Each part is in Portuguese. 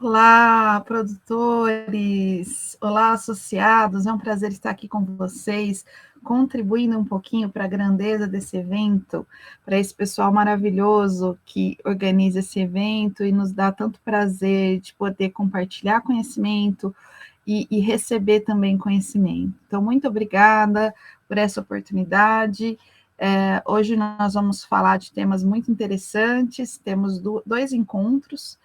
Olá, produtores! Olá, associados! É um prazer estar aqui com vocês, contribuindo um pouquinho para a grandeza desse evento, para esse pessoal maravilhoso que organiza esse evento e nos dá tanto prazer de poder compartilhar conhecimento e receber também conhecimento. Então, muito obrigada por essa oportunidade. Hoje nós vamos falar de temas muito interessantes, temos dois encontros,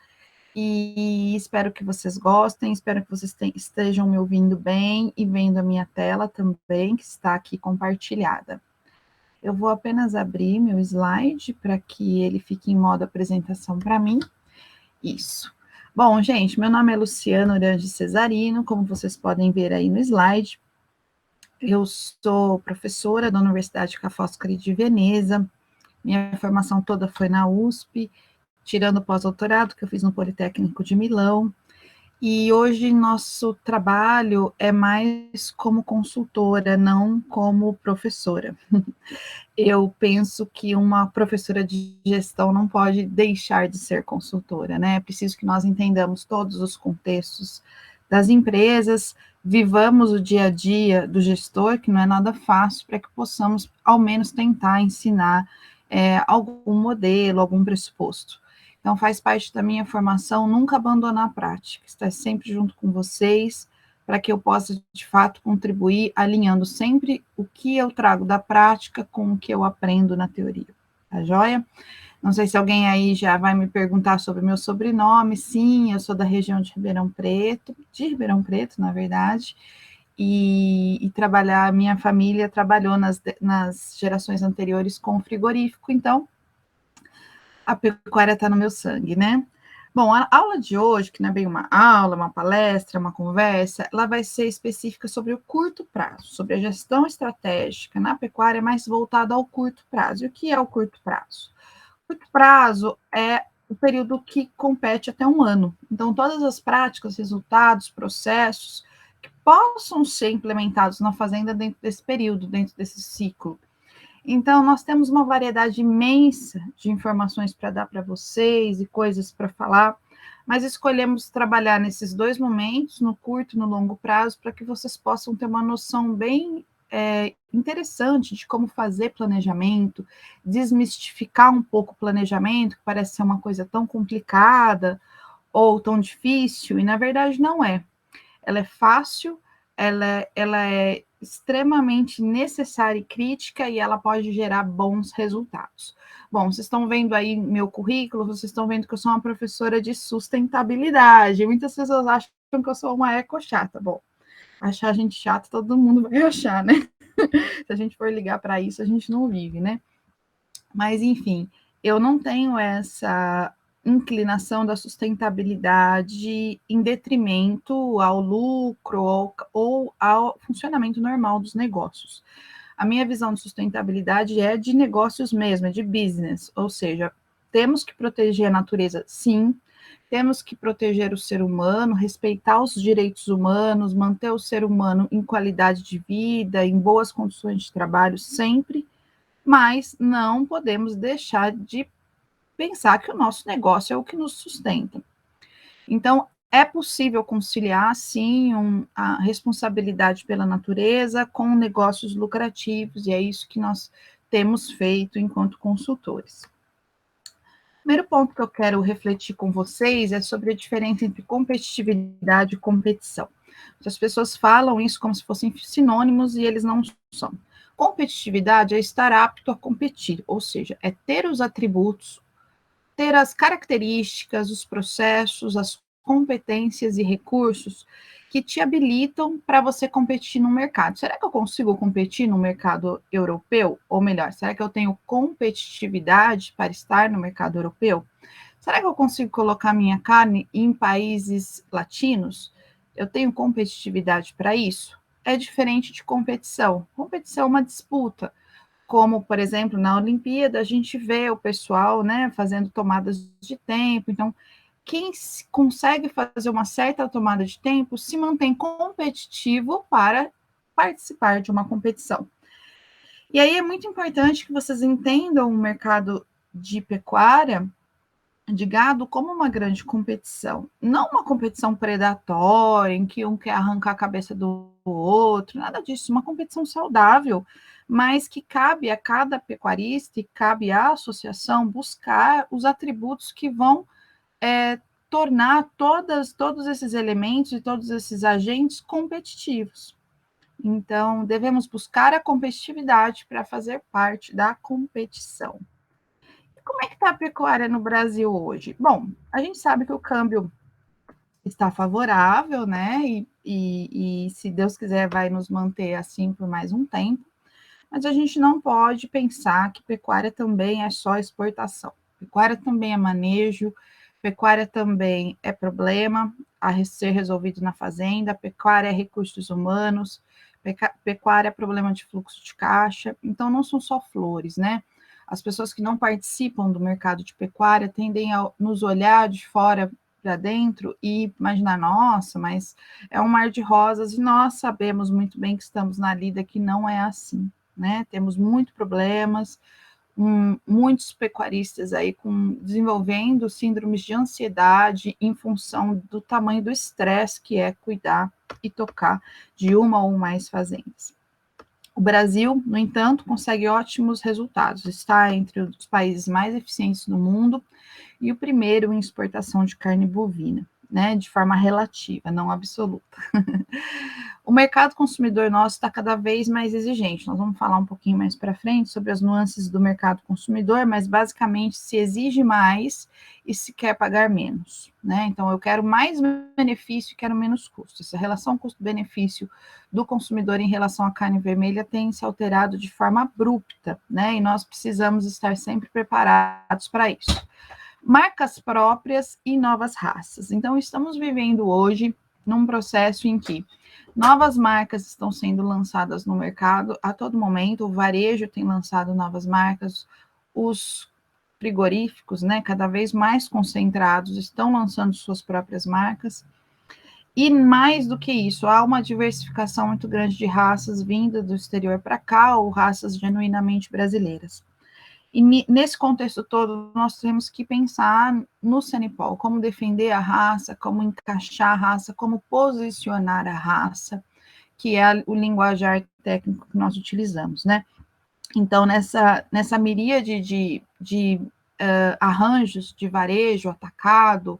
e espero que vocês gostem, espero que vocês estejam me ouvindo bem e vendo a minha tela também, que está aqui compartilhada. Eu vou apenas abrir meu slide para que ele fique em modo apresentação para mim. Isso. Bom, gente, meu nome é Luciana Orange Cesarino, como vocês podem ver aí no slide. Eu sou professora da Universidade Ca' Foscari de Veneza, minha formação toda foi na USP, tirando o pós-doutorado que eu fiz no Politécnico de Milão, e hoje nosso trabalho é mais como consultora, não como professora. Eu penso que uma professora de gestão não pode deixar de ser consultora, né? É preciso que nós entendamos todos os contextos das empresas, vivamos o dia a dia do gestor, que não é nada fácil, para que possamos, ao menos, tentar ensinar algum modelo, algum pressuposto. Então, faz parte da minha formação nunca abandonar a prática, estar sempre junto com vocês, para que eu possa, de fato, contribuir, alinhando sempre o que eu trago da prática com o que eu aprendo na teoria. Tá joia? Não sei se alguém aí já vai me perguntar sobre meu sobrenome. Sim, eu sou da região de Ribeirão Preto, na verdade, e trabalhar, minha família trabalhou nas gerações anteriores com frigorífico, então a pecuária está no meu sangue, né? Bom, a aula de hoje, que não é bem uma aula, uma palestra, uma conversa, ela vai ser específica sobre o curto prazo, sobre a gestão estratégica na pecuária, mais voltada ao curto prazo. E o que é o curto prazo? O curto prazo é o período que compete até um ano. Então, todas as práticas, resultados, processos que possam ser implementados na fazenda dentro desse período, dentro desse ciclo. Então, nós temos uma variedade imensa de informações para dar para vocês e coisas para falar, mas escolhemos trabalhar nesses dois momentos, no curto e no longo prazo, para que vocês possam ter uma noção bem interessante de como fazer planejamento, desmistificar um pouco o planejamento, que parece ser uma coisa tão complicada ou tão difícil, e na verdade não é. Ela é fácil, ela é extremamente necessária e crítica, e ela pode gerar bons resultados. Bom, vocês estão vendo aí meu currículo, vocês estão vendo que eu sou uma professora de sustentabilidade. Muitas pessoas acham que eu sou uma eco-chata. Bom, achar a gente chata, todo mundo vai achar, né? Se a gente for ligar para isso, a gente não vive, né? Mas, enfim, eu não tenho essa inclinação da sustentabilidade em detrimento ao lucro ou ao funcionamento normal dos negócios. A minha visão de sustentabilidade é de negócios mesmo, é de business, ou seja, temos que proteger a natureza, sim, temos que proteger o ser humano, respeitar os direitos humanos, manter o ser humano em qualidade de vida, em boas condições de trabalho sempre, mas não podemos deixar de pensar que o nosso negócio é o que nos sustenta. Então, é possível conciliar, sim, a responsabilidade pela natureza com negócios lucrativos, e é isso que nós temos feito enquanto consultores. O primeiro ponto que eu quero refletir com vocês é sobre a diferença entre competitividade e competição. As pessoas falam isso como se fossem sinônimos e eles não são. Competitividade é estar apto a competir, ou seja, é ter os atributos, ter as características, os processos, as competências e recursos que te habilitam para você competir no mercado. Será que eu consigo competir no mercado europeu? Ou melhor, será que eu tenho competitividade para estar no mercado europeu? Será que eu consigo colocar minha carne em países latinos? Eu tenho competitividade para isso? É diferente de competição. Competição é uma disputa, como, por exemplo, na Olimpíada, a gente vê o pessoal, né, fazendo tomadas de tempo. Então, quem consegue fazer uma certa tomada de tempo se mantém competitivo para participar de uma competição. E aí é muito importante que vocês entendam o mercado de pecuária de gado como uma grande competição, não uma competição predatória, em que um quer arrancar a cabeça do outro, nada disso, uma competição saudável, mas que cabe a cada pecuarista e cabe à associação buscar os atributos que vão tornar todos esses elementos e todos esses agentes competitivos. Então, devemos buscar a competitividade para fazer parte da competição. Como é que está a pecuária no Brasil hoje? Bom, a gente sabe que o câmbio está favorável, né? E se Deus quiser, vai nos manter assim por mais um tempo. Mas a gente não pode pensar que pecuária também é só exportação. Pecuária também é manejo, pecuária também é problema a ser resolvido na fazenda, pecuária é recursos humanos, pecuária é problema de fluxo de caixa. Então, não são só flores, né? As pessoas que não participam do mercado de pecuária tendem a nos olhar de fora para dentro e imaginar, nossa, mas é um mar de rosas, e nós sabemos muito bem que estamos na lida que não é assim, né? Temos muitos problemas, muitos pecuaristas aí desenvolvendo síndromes de ansiedade em função do tamanho do estresse que é cuidar e tocar de uma ou mais fazendas. O Brasil, no entanto, consegue ótimos resultados, está entre os países mais eficientes do mundo e o primeiro em exportação de carne bovina, né, de forma relativa, não absoluta. O mercado consumidor nosso está cada vez mais exigente. Nós vamos falar um pouquinho mais para frente sobre as nuances do mercado consumidor, mas basicamente se exige mais e se quer pagar menos, né? Então eu quero mais benefício e quero menos custo. Essa relação custo-benefício do consumidor em relação à carne vermelha tem se alterado de forma abrupta, né? E nós precisamos estar sempre preparados para isso. Marcas próprias e novas raças. Então estamos vivendo hoje num processo em que novas marcas estão sendo lançadas no mercado a todo momento, o varejo tem lançado novas marcas, os frigoríficos, né, cada vez mais concentrados, estão lançando suas próprias marcas. E mais do que isso, há uma diversificação muito grande de raças vindas do exterior para cá, ou raças genuinamente brasileiras. E nesse contexto todo, nós temos que pensar no Cenipol, como defender a raça, como encaixar a raça, como posicionar a raça, que é o linguajar técnico que nós utilizamos, né? Então, nessa miríade de arranjos de varejo, atacado,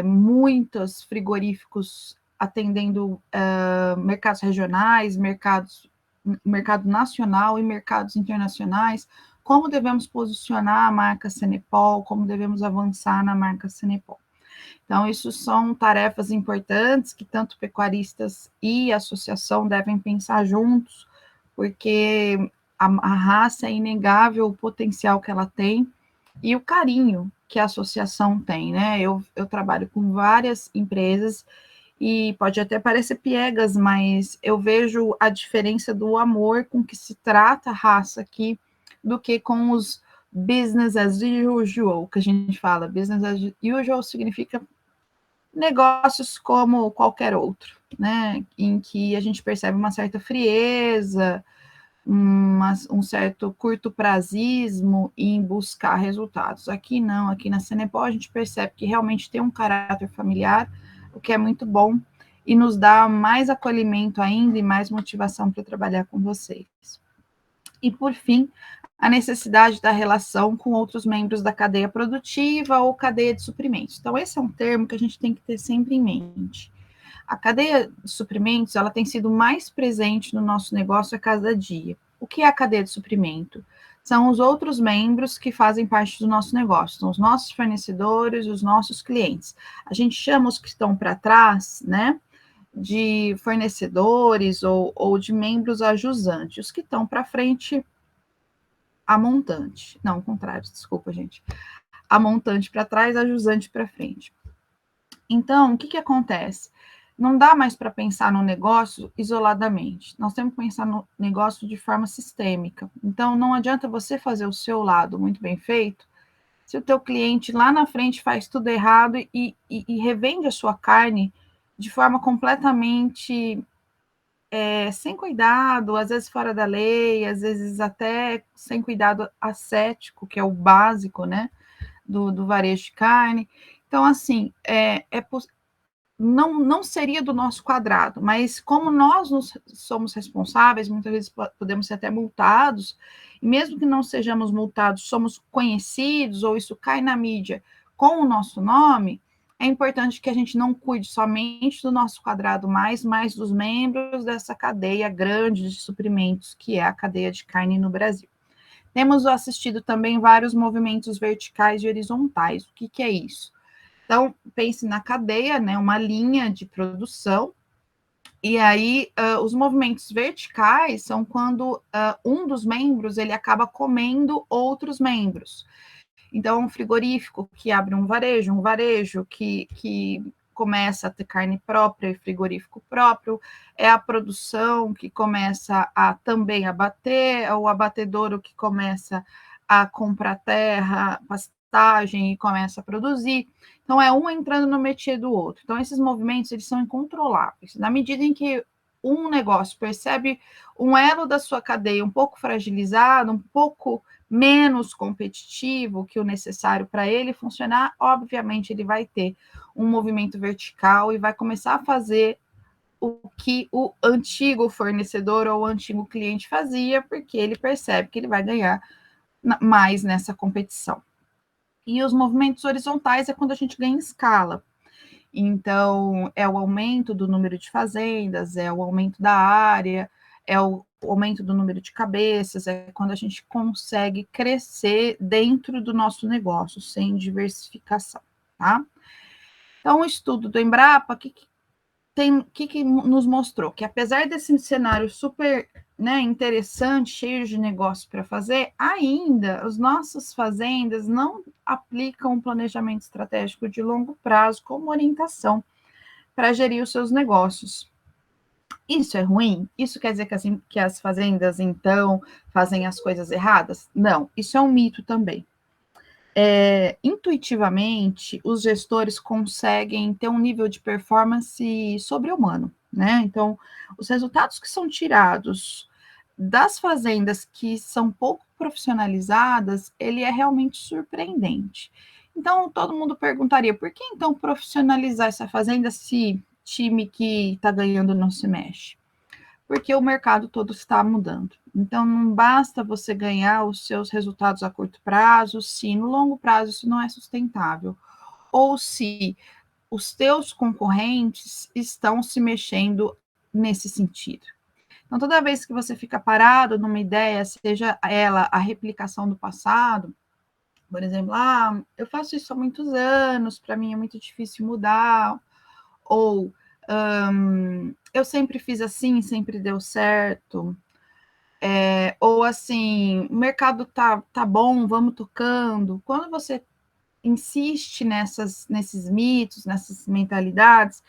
muitos frigoríficos atendendo mercados regionais, mercado nacional e mercados internacionais, como devemos posicionar a marca Cenipol, como devemos avançar na marca Cenipol. Então, isso são tarefas importantes que tanto pecuaristas e associação devem pensar juntos, porque a raça é inegável o potencial que ela tem e o carinho que a associação tem, né? Eu trabalho com várias empresas e pode até parecer piegas, mas eu vejo a diferença do amor com que se trata a raça aqui do que com os business as usual, que a gente fala. Business as usual significa negócios como qualquer outro, né? Em que a gente percebe uma certa frieza, um certo curto prazismo em buscar resultados. Aqui não, aqui na Cenepol a gente percebe que realmente tem um caráter familiar, o que é muito bom e nos dá mais acolhimento ainda e mais motivação para trabalhar com vocês. E por fim, a necessidade da relação com outros membros da cadeia produtiva ou cadeia de suprimentos. Então, esse é um termo que a gente tem que ter sempre em mente. A cadeia de suprimentos, ela tem sido mais presente no nosso negócio a cada dia. O que é a cadeia de suprimento? São os outros membros que fazem parte do nosso negócio, são os nossos fornecedores, os nossos clientes. A gente chama os que estão para trás, né, de fornecedores ou de membros ajusantes. Os que estão para frente, a montante. Não, o contrário, desculpa, gente. A montante para trás, a jusante para frente. Então, o que acontece? Não dá mais para pensar no negócio isoladamente. Nós temos que pensar no negócio de forma sistêmica. Então, não adianta você fazer o seu lado muito bem feito, se o teu cliente lá na frente faz tudo errado e revende a sua carne de forma completamente sem cuidado, às vezes fora da lei, às vezes até sem cuidado ascético, que é o básico, né, do varejo de carne. Então, assim, não seria do nosso quadrado, mas como nós somos responsáveis, muitas vezes podemos ser até multados, e mesmo que não sejamos multados, somos conhecidos, ou isso cai na mídia com o nosso nome, é importante que a gente não cuide somente do nosso quadrado, mas dos membros dessa cadeia grande de suprimentos, que é a cadeia de carne no Brasil. Temos assistido também vários movimentos verticais e horizontais. O que é isso? Então, pense na cadeia, né, uma linha de produção, e aí os movimentos verticais são quando um dos membros ele acaba comendo outros membros. Então, um frigorífico que abre um varejo que começa a ter carne própria e frigorífico próprio, é a produção que começa a também abater, é o abatedouro que começa a comprar terra, pastagem e começa a produzir. Então, é um entrando no métier do outro. Então, esses movimentos, eles são incontroláveis. Na medida em que um negócio percebe um elo da sua cadeia um pouco fragilizado, um pouco menos competitivo que o necessário para ele funcionar, obviamente ele vai ter um movimento vertical e vai começar a fazer o que o antigo fornecedor ou o antigo cliente fazia, porque ele percebe que ele vai ganhar mais nessa competição. E os movimentos horizontais é quando a gente ganha escala. Então, é o aumento do número de fazendas, é o aumento da área, é o aumento do número de cabeças, é quando a gente consegue crescer dentro do nosso negócio, sem diversificação, tá? Então, o estudo do Embrapa, que nos mostrou? Que apesar desse cenário super, né, interessante, cheio de negócio para fazer, ainda as nossas fazendas não aplicam um planejamento estratégico de longo prazo como orientação para gerir os seus negócios. Isso é ruim? Isso quer dizer que as fazendas, então, fazem as coisas erradas? Não, isso é um mito também. Intuitivamente, os gestores conseguem ter um nível de performance sobre-humano, né? Então, os resultados que são tirados das fazendas que são pouco profissionalizadas, ele é realmente surpreendente. Então, todo mundo perguntaria, por que então profissionalizar essa fazenda se time que está ganhando não se mexe? Porque o mercado todo está mudando. Então, não basta você ganhar os seus resultados a curto prazo, se no longo prazo isso não é sustentável, ou se os teus concorrentes estão se mexendo nesse sentido. Então, toda vez que você fica parado numa ideia, seja ela a replicação do passado, por exemplo, eu faço isso há muitos anos, para mim é muito difícil mudar, ou eu sempre fiz assim, sempre deu certo, ou assim, o mercado tá bom, vamos tocando. Quando você insiste nesses mitos, nessas mentalidades,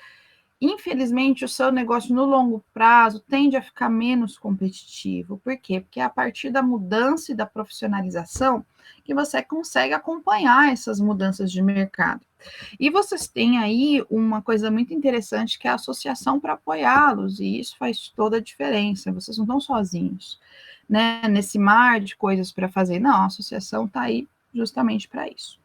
infelizmente, o seu negócio no longo prazo tende a ficar menos competitivo. Por quê? Porque é a partir da mudança e da profissionalização que você consegue acompanhar essas mudanças de mercado. E vocês têm aí uma coisa muito interessante que é a associação para apoiá-los, e isso faz toda a diferença. Vocês não estão sozinhos, né? Nesse mar de coisas para fazer. Não, a associação está aí justamente para isso.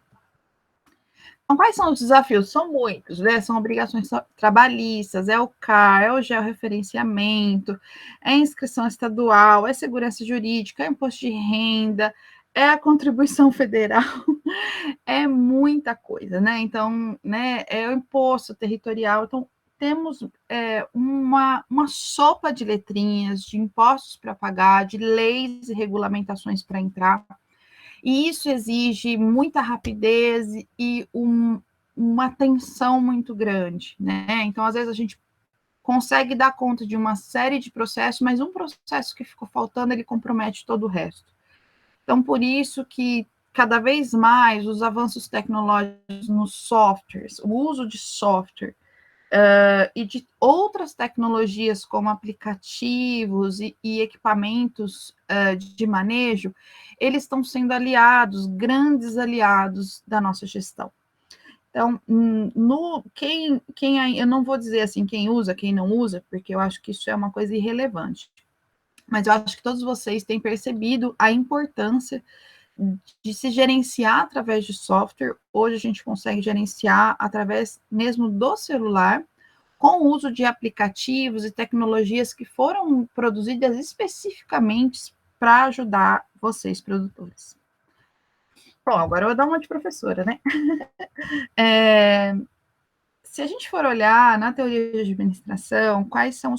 Então, quais são os desafios? São muitos, né? São obrigações trabalhistas, é o CAR, é o georreferenciamento, é a inscrição estadual, é segurança jurídica, é imposto de renda, é a contribuição federal, é muita coisa, né? Então, né, é o imposto territorial. Então, temos uma sopa de letrinhas, de impostos para pagar, de leis e regulamentações para entrar. E isso exige muita rapidez e uma atenção muito grande, né? Então, às vezes, a gente consegue dar conta de uma série de processos, mas um processo que ficou faltando, ele compromete todo o resto. Então, por isso que cada vez mais os avanços tecnológicos nos softwares, o uso de software, e de outras tecnologias como aplicativos e equipamentos de manejo, eles estão sendo aliados, grandes aliados da nossa gestão. Então, eu não vou dizer assim quem usa, quem não usa, porque eu acho que isso é uma coisa irrelevante. Mas eu acho que todos vocês têm percebido a importância de se gerenciar através de software. Hoje a gente consegue gerenciar através mesmo do celular, com o uso de aplicativos e tecnologias que foram produzidas especificamente para ajudar vocês, produtores. Bom, agora eu vou dar uma de professora, né? Se a gente for olhar na teoria de administração, quais são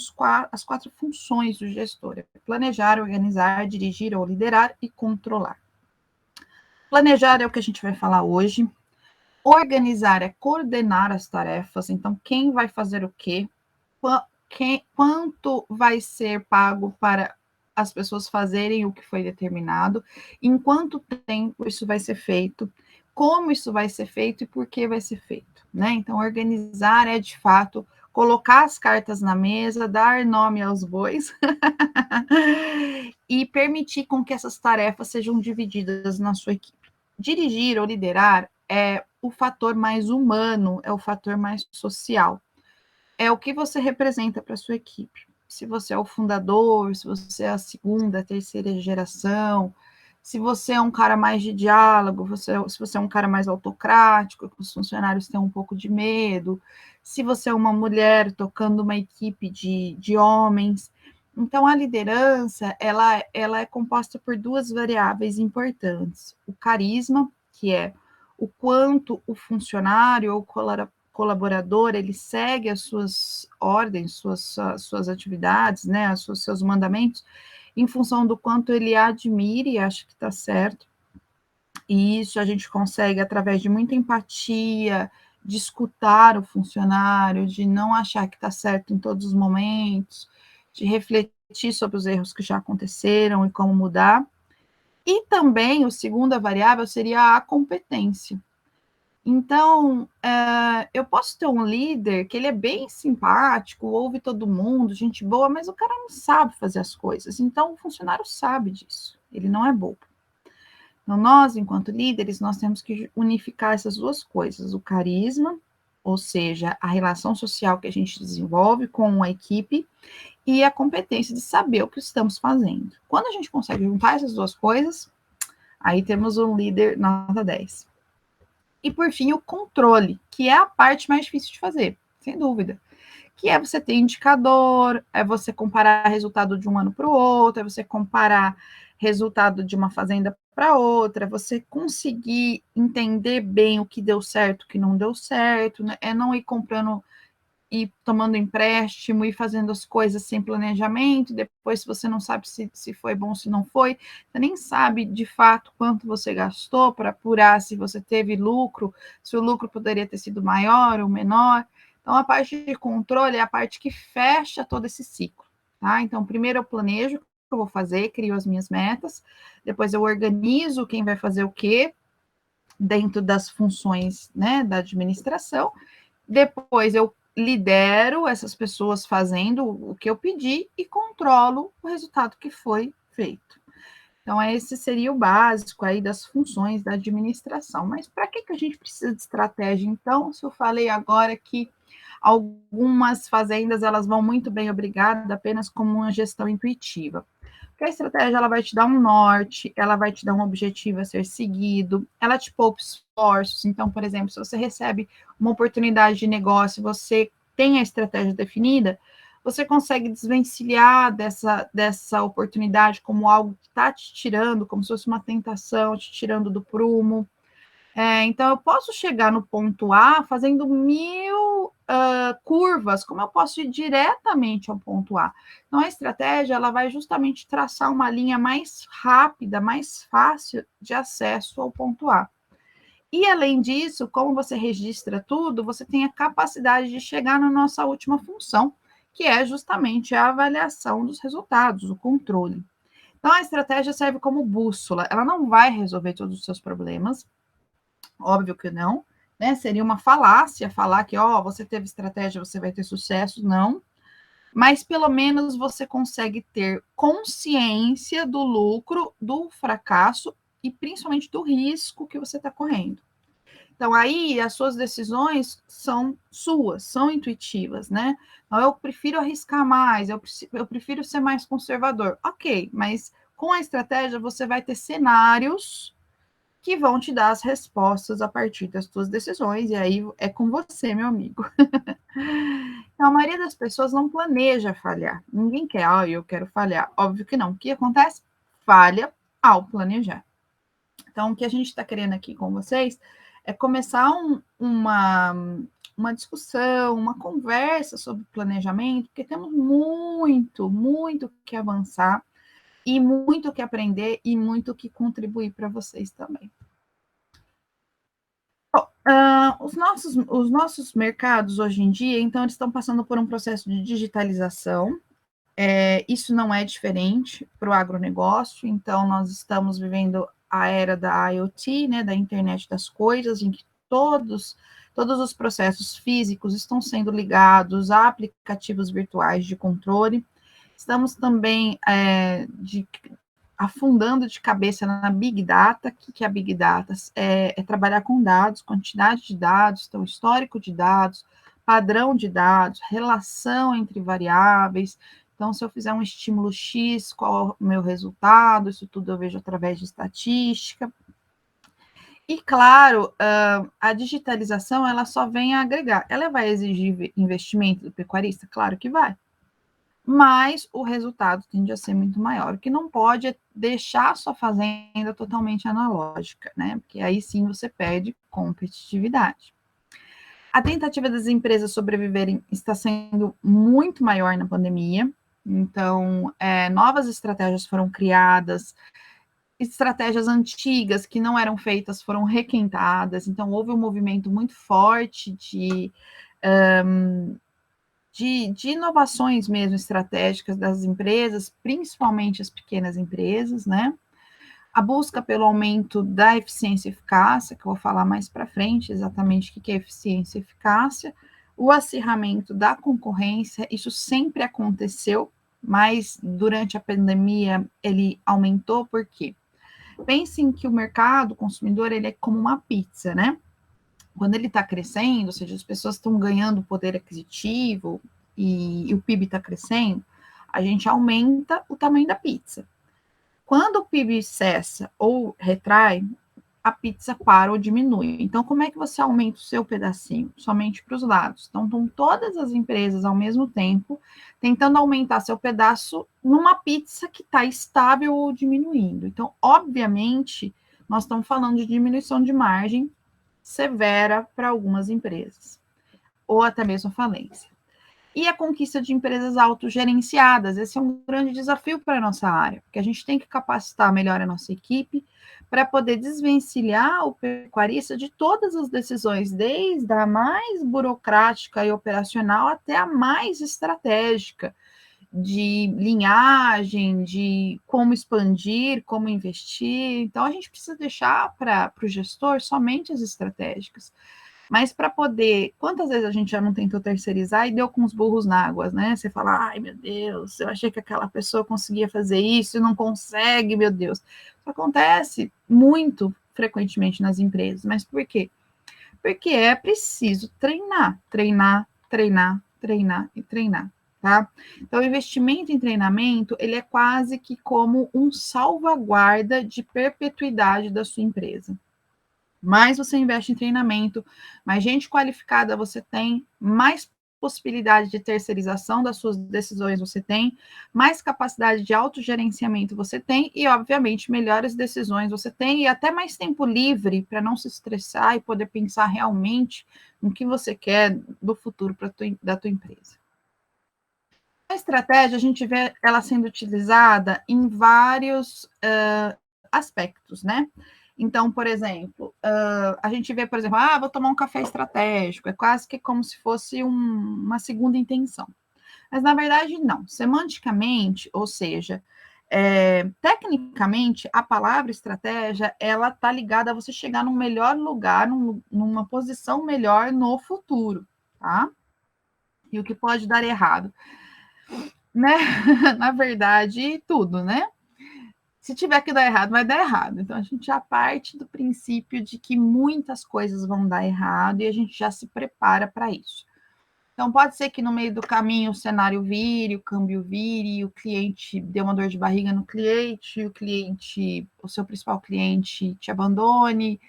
as 4 funções do gestor? Planejar, organizar, dirigir ou liderar e controlar. Planejar é o que a gente vai falar hoje. Organizar é coordenar as tarefas, então quem vai fazer o quê? Quanto vai ser pago para as pessoas fazerem o que foi determinado, em quanto tempo isso vai ser feito, como isso vai ser feito e por que vai ser feito, né? Então, organizar é, de fato, colocar as cartas na mesa, dar nome aos bois e permitir com que essas tarefas sejam divididas na sua equipe. Dirigir ou liderar é o fator mais humano, é o fator mais social. É o que você representa para a sua equipe. Se você é o fundador, se você é a segunda, terceira geração, se você é um cara mais de diálogo, se você é um cara mais autocrático, que os funcionários têm um pouco de medo, se você é uma mulher tocando uma equipe de homens. Então, a liderança, ela é composta por 2 variáveis importantes. O carisma, que é o quanto o funcionário ou colaborador, ele segue as suas ordens, suas atividades, né, seus mandamentos, em função do quanto ele admira e acha que está certo. E isso a gente consegue através de muita empatia, de escutar o funcionário, de não achar que está certo em todos os momentos, de refletir sobre os erros que já aconteceram e como mudar. E também, a segunda variável seria a competência. Então, eu posso ter um líder que ele é bem simpático, ouve todo mundo, gente boa, mas o cara não sabe fazer as coisas. Então, o funcionário sabe disso, ele não é bobo. Então, nós, enquanto líderes, nós temos que unificar essas 2 coisas, o carisma, ou seja, a relação social que a gente desenvolve com a equipe, e a competência de saber o que estamos fazendo. Quando a gente consegue juntar essas 2 coisas, aí temos um líder nota 10. E, por fim, o controle, que é a parte mais difícil de fazer, sem dúvida. Que é você ter indicador, é você comparar resultado de um ano para o outro, é você comparar resultado de uma fazenda para outra, é você conseguir entender bem o que deu certo, o que não deu certo, né? É não ir comprando e tomando empréstimo e fazendo as coisas sem planejamento, depois você não sabe se foi bom, se não foi, você nem sabe de fato quanto você gastou para apurar se você teve lucro, se o lucro poderia ter sido maior ou menor. Então, a parte de controle é a parte que fecha todo esse ciclo, tá? Então, primeiro eu planejo o que eu vou fazer, crio as minhas metas, depois eu organizo quem vai fazer o quê dentro das funções, né, da administração, depois eu lidero essas pessoas fazendo o que eu pedi e controlo o resultado que foi feito. Então, esse seria o básico aí das funções da administração. Mas para que a gente precisa de estratégia, então? Se eu falei agora que algumas fazendas elas vão muito bem, obrigada, apenas como uma gestão intuitiva. Porque a estratégia ela vai te dar um norte, ela vai te dar um objetivo a ser seguido, ela te poupa esforços. Então, por exemplo, se você recebe uma oportunidade de negócio, você tem a estratégia definida, você consegue desvencilhar dessa oportunidade como algo que está te tirando, como se fosse uma tentação, te tirando do prumo. Então, eu posso chegar no ponto A fazendo 1000 curvas, como eu posso ir diretamente ao ponto A. Então, a estratégia ela vai justamente traçar uma linha mais rápida, mais fácil de acesso ao ponto A. E, além disso, como você registra tudo, você tem a capacidade de chegar na nossa última função, que é justamente a avaliação dos resultados, o controle. Então, a estratégia serve como bússola, ela não vai resolver todos os seus problemas, óbvio que não, né? Seria uma falácia falar que, ó, você teve estratégia, você vai ter sucesso, não. Mas pelo menos você consegue ter consciência do lucro, do fracasso e principalmente do risco que você está correndo. Então, aí as suas decisões são suas, são intuitivas, né? Então, eu prefiro arriscar mais, eu prefiro ser mais conservador. Ok, mas com a estratégia você vai ter cenários que vão te dar as respostas a partir das tuas decisões, e aí é com você, meu amigo. Então, a maioria das pessoas não planeja falhar. Ninguém quer, eu quero falhar. Óbvio que não. O que acontece? Falha ao planejar. Então, o que a gente está querendo aqui com vocês é começar uma discussão, uma conversa sobre planejamento, porque temos muito que avançar e muito que aprender e muito que contribuir para vocês também. Os nossos mercados hoje em dia, então, eles estão passando por um processo de digitalização. Isso não é diferente para o agronegócio, então nós estamos vivendo a era da IoT, né, da internet das coisas, em que todos os processos físicos estão sendo ligados a aplicativos virtuais de controle. Estamos também afundando de cabeça na Big Data. O que é a Big Data? É trabalhar com dados, quantidade de dados, então histórico de dados, padrão de dados, relação entre variáveis. Então, se eu fizer um estímulo X, qual é o meu resultado? Isso tudo eu vejo através de estatística. E, claro, a digitalização, ela só vem a agregar. Ela vai exigir investimento do pecuarista? Claro que vai. Mas o resultado tende a ser muito maior. O que não pode é deixar a sua fazenda totalmente analógica, né? Porque aí sim você perde competitividade. A tentativa das empresas sobreviverem está sendo muito maior na pandemia. Então, novas estratégias foram criadas, estratégias antigas que não eram feitas foram requentadas. Então, houve um movimento muito forte de inovações mesmo estratégicas das empresas, principalmente as pequenas empresas, né? A busca pelo aumento da eficiência e eficácia, que eu vou falar mais para frente exatamente o que é eficiência e eficácia, o acirramento da concorrência, isso sempre aconteceu, mas durante a pandemia ele aumentou, por quê? Pensem que o mercado, o consumidor, ele é como uma pizza, né? Quando ele está crescendo, ou seja, as pessoas estão ganhando poder aquisitivo e o PIB está crescendo, a gente aumenta o tamanho da pizza. Quando o PIB cessa ou retrai, a pizza para ou diminui. Então, como é que você aumenta o seu pedacinho? Somente para os lados. Então, estão todas as empresas ao mesmo tempo tentando aumentar seu pedaço numa pizza que está estável ou diminuindo. Então, obviamente, nós estamos falando de diminuição de margem severa para algumas empresas, ou até mesmo falência. E a conquista de empresas autogerenciadas, esse é um grande desafio para a nossa área, porque a gente tem que capacitar melhor a nossa equipe para poder desvencilhar o pecuarista de todas as decisões, desde a mais burocrática e operacional até a mais estratégica, de linhagem, de como expandir, como investir. Então, a gente precisa deixar para o gestor somente as estratégicas. Mas para poder, quantas vezes a gente já não tentou terceirizar e deu com os burros na água, né? Você fala, ai meu Deus, eu achei que aquela pessoa conseguia fazer isso e não consegue, meu Deus. Isso acontece muito frequentemente nas empresas, mas por quê? Porque é preciso treinar, treinar, treinar, treinar e treinar, tá? Então, o investimento em treinamento, ele é quase que como um salvaguarda de perpetuidade da sua empresa. Mais você investe em treinamento, mais gente qualificada você tem, mais possibilidade de terceirização das suas decisões você tem, mais capacidade de autogerenciamento você tem e, obviamente, melhores decisões você tem e até mais tempo livre para não se estressar e poder pensar realmente no que você quer do futuro da tua empresa. A estratégia, a gente vê ela sendo utilizada em vários aspectos, né? Então, por exemplo, a gente vê, por exemplo, vou tomar um café estratégico, é quase que como se fosse uma segunda intenção. Mas, na verdade, não. Semanticamente, ou seja, tecnicamente, a palavra estratégia, ela está ligada a você chegar num melhor lugar, numa posição melhor no futuro, tá? E o que pode dar errado? Né? Na verdade, tudo, né? Se tiver que dar errado, vai dar errado. Então, a gente já parte do princípio de que muitas coisas vão dar errado e a gente já se prepara para isso. Então, pode ser que no meio do caminho o cenário vire, o câmbio vire, o cliente dê uma dor de barriga no cliente, o seu principal cliente te abandone,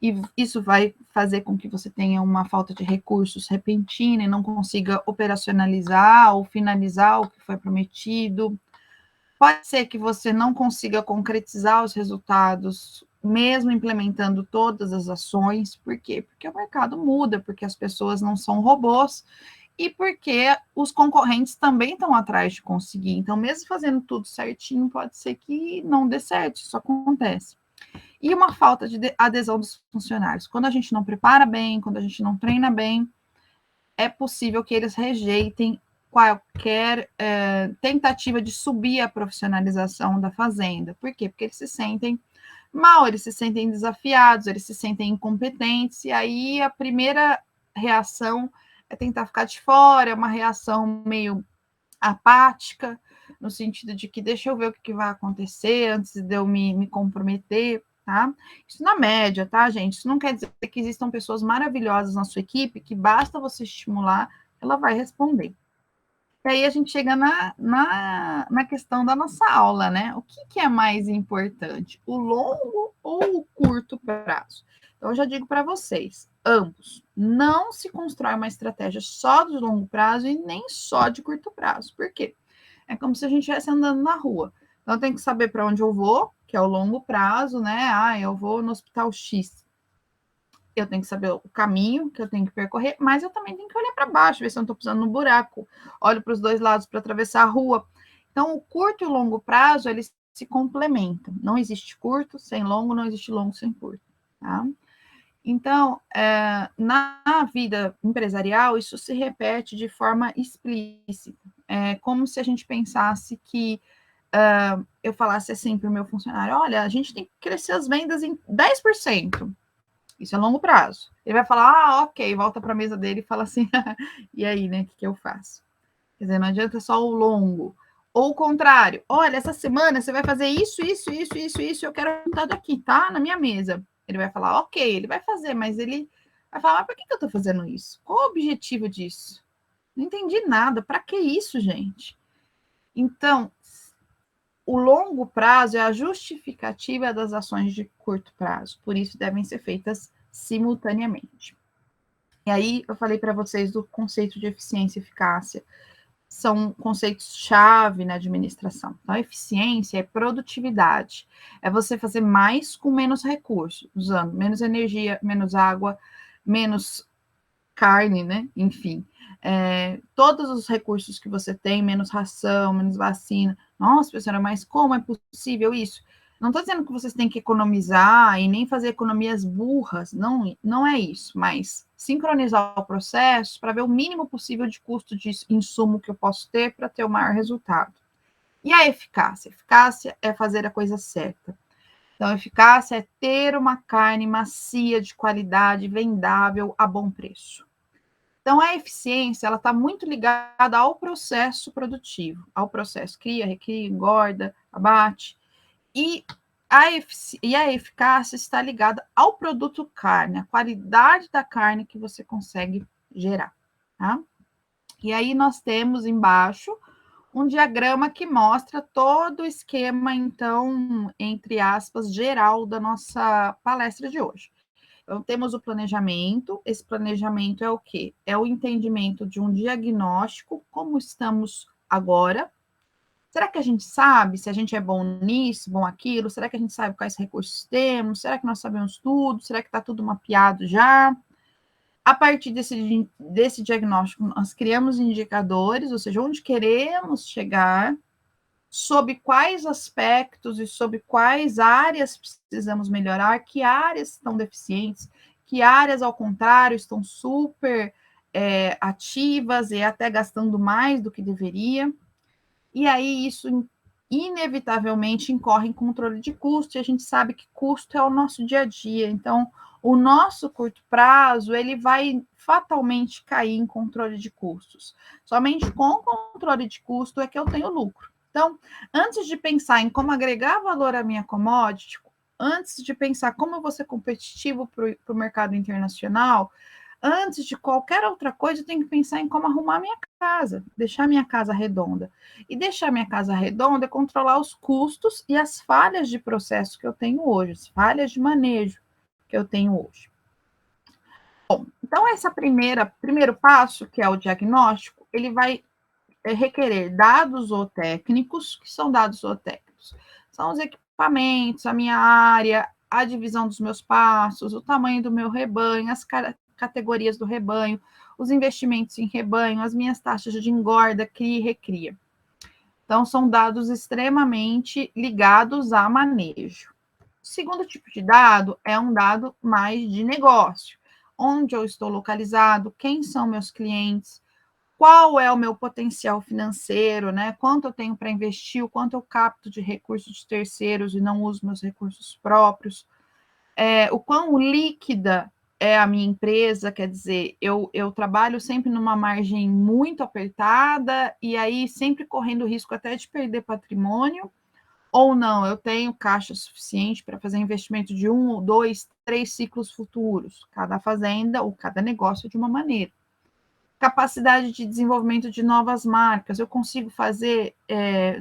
e isso vai fazer com que você tenha uma falta de recursos repentina e não consiga operacionalizar ou finalizar o que foi prometido. Pode ser que você não consiga concretizar os resultados, mesmo implementando todas as ações. Por quê? Porque o mercado muda, porque as pessoas não são robôs e porque os concorrentes também estão atrás de conseguir. Então, mesmo fazendo tudo certinho, pode ser que não dê certo, isso acontece. E uma falta de adesão dos funcionários. Quando a gente não prepara bem, quando a gente não treina bem, é possível que eles rejeitem qualquer tentativa de subir a profissionalização da fazenda. Por quê? Porque eles se sentem mal, eles se sentem desafiados, eles se sentem incompetentes, e aí a primeira reação é tentar ficar de fora, é uma reação meio apática, no sentido de que deixa eu ver o que vai acontecer antes de eu me comprometer, tá? Isso na média, tá, gente? Isso não quer dizer que existam pessoas maravilhosas na sua equipe, que basta você estimular, ela vai responder. E aí a gente chega na questão da nossa aula, né? O que é mais importante, o longo ou o curto prazo? Então, eu já digo para vocês, ambos. Não se constrói uma estratégia só de longo prazo e nem só de curto prazo. Por quê? É como se a gente estivesse andando na rua. Então, eu tenho que saber para onde eu vou, que é o longo prazo, né? Ah, eu vou no hospital X. Eu tenho que saber o caminho que eu tenho que percorrer, mas eu também tenho que olhar para baixo, ver se eu não estou pisando no buraco. Olho para os dois lados para atravessar a rua. Então, o curto e o longo prazo, eles se complementam. Não existe curto sem longo, não existe longo sem curto. Tá? Então, na vida empresarial, isso se repete de forma explícita. É como se a gente pensasse que eu falasse assim para o meu funcionário: olha, a gente tem que crescer as vendas em 10%. Isso é longo prazo. Ele vai falar, ok, volta para a mesa dele e fala assim, e aí, né, o que eu faço? Quer dizer, não adianta só o longo. Ou o contrário, olha, essa semana você vai fazer isso, eu quero resultado aqui, tá? Na minha mesa. Ele vai falar, ok, ele vai fazer, mas ele vai falar, mas por que eu estou fazendo isso? Qual o objetivo disso? Não entendi nada. Para que isso, gente? Então, o longo prazo é a justificativa das ações de curto prazo. Por isso, devem ser feitas simultaneamente. E aí, eu falei para vocês do conceito de eficiência e eficácia. São conceitos-chave na administração. Então, eficiência é produtividade. É você fazer mais com menos recursos, usando menos energia, menos água, menos carne, né? Enfim, todos os recursos que você tem, menos ração, menos vacina. Nossa, professora, mas como é possível isso? Não estou dizendo que vocês têm que economizar e nem fazer economias burras, não, não é isso, mas sincronizar o processo para ver o mínimo possível de custo de insumo que eu posso ter para ter o maior resultado. E a eficácia? Eficácia é fazer a coisa certa. Então, eficácia é ter uma carne macia, de qualidade, vendável, a bom preço. Então, a eficiência ela está muito ligada ao processo produtivo, ao processo cria, recria, engorda, abate. E a eficácia está ligada ao produto carne, a qualidade da carne que você consegue gerar. Tá? E aí nós temos embaixo um diagrama que mostra todo o esquema, então, entre aspas, geral da nossa palestra de hoje. Então, temos o planejamento. Esse planejamento é o quê? É o entendimento de um diagnóstico, como estamos agora. Será que a gente sabe se a gente é bom nisso, bom aquilo? Será que a gente sabe quais recursos temos? Será que nós sabemos tudo? Será que está tudo mapeado já? A partir desse diagnóstico, nós criamos indicadores, ou seja, onde queremos chegar, sob quais aspectos e sob quais áreas precisamos melhorar, que áreas estão deficientes, que áreas, ao contrário, estão super ativas e até gastando mais do que deveria. E aí isso inevitavelmente incorre em controle de custo, e a gente sabe que custo é o nosso dia a dia. Então, o nosso curto prazo, ele vai fatalmente cair em controle de custos. Somente com controle de custo é que eu tenho lucro. Então, antes de pensar em como agregar valor à minha commodity, antes de pensar como eu vou ser competitivo para o mercado internacional, Antes de qualquer outra coisa, eu tenho que pensar em como arrumar minha casa, deixar minha casa redonda. E deixar minha casa redonda é controlar os custos e as falhas de processo que eu tenho hoje, as falhas de manejo que eu tenho hoje. Bom, então esse primeiro passo, que é o diagnóstico, ele vai requerer dados zootécnicos. Que são dados zootécnicos? São os equipamentos, a minha área, a divisão dos meus pastos, o tamanho do meu rebanho, as categorias do rebanho, os investimentos em rebanho, as minhas taxas de engorda, cria e recria. Então, são dados extremamente ligados a manejo. O segundo tipo de dado é um dado mais de negócio. Onde eu estou localizado, quem são meus clientes, qual é o meu potencial financeiro, né? Quanto eu tenho para investir, o quanto eu capto de recursos de terceiros e não uso meus recursos próprios, o quão líquida é a minha empresa, quer dizer, eu trabalho sempre numa margem muito apertada e aí sempre correndo risco até de perder patrimônio, ou não, eu tenho caixa suficiente para fazer investimento de 1, 2, 3 ciclos futuros, cada fazenda ou cada negócio de uma maneira. Capacidade de desenvolvimento de novas marcas, eu consigo fazer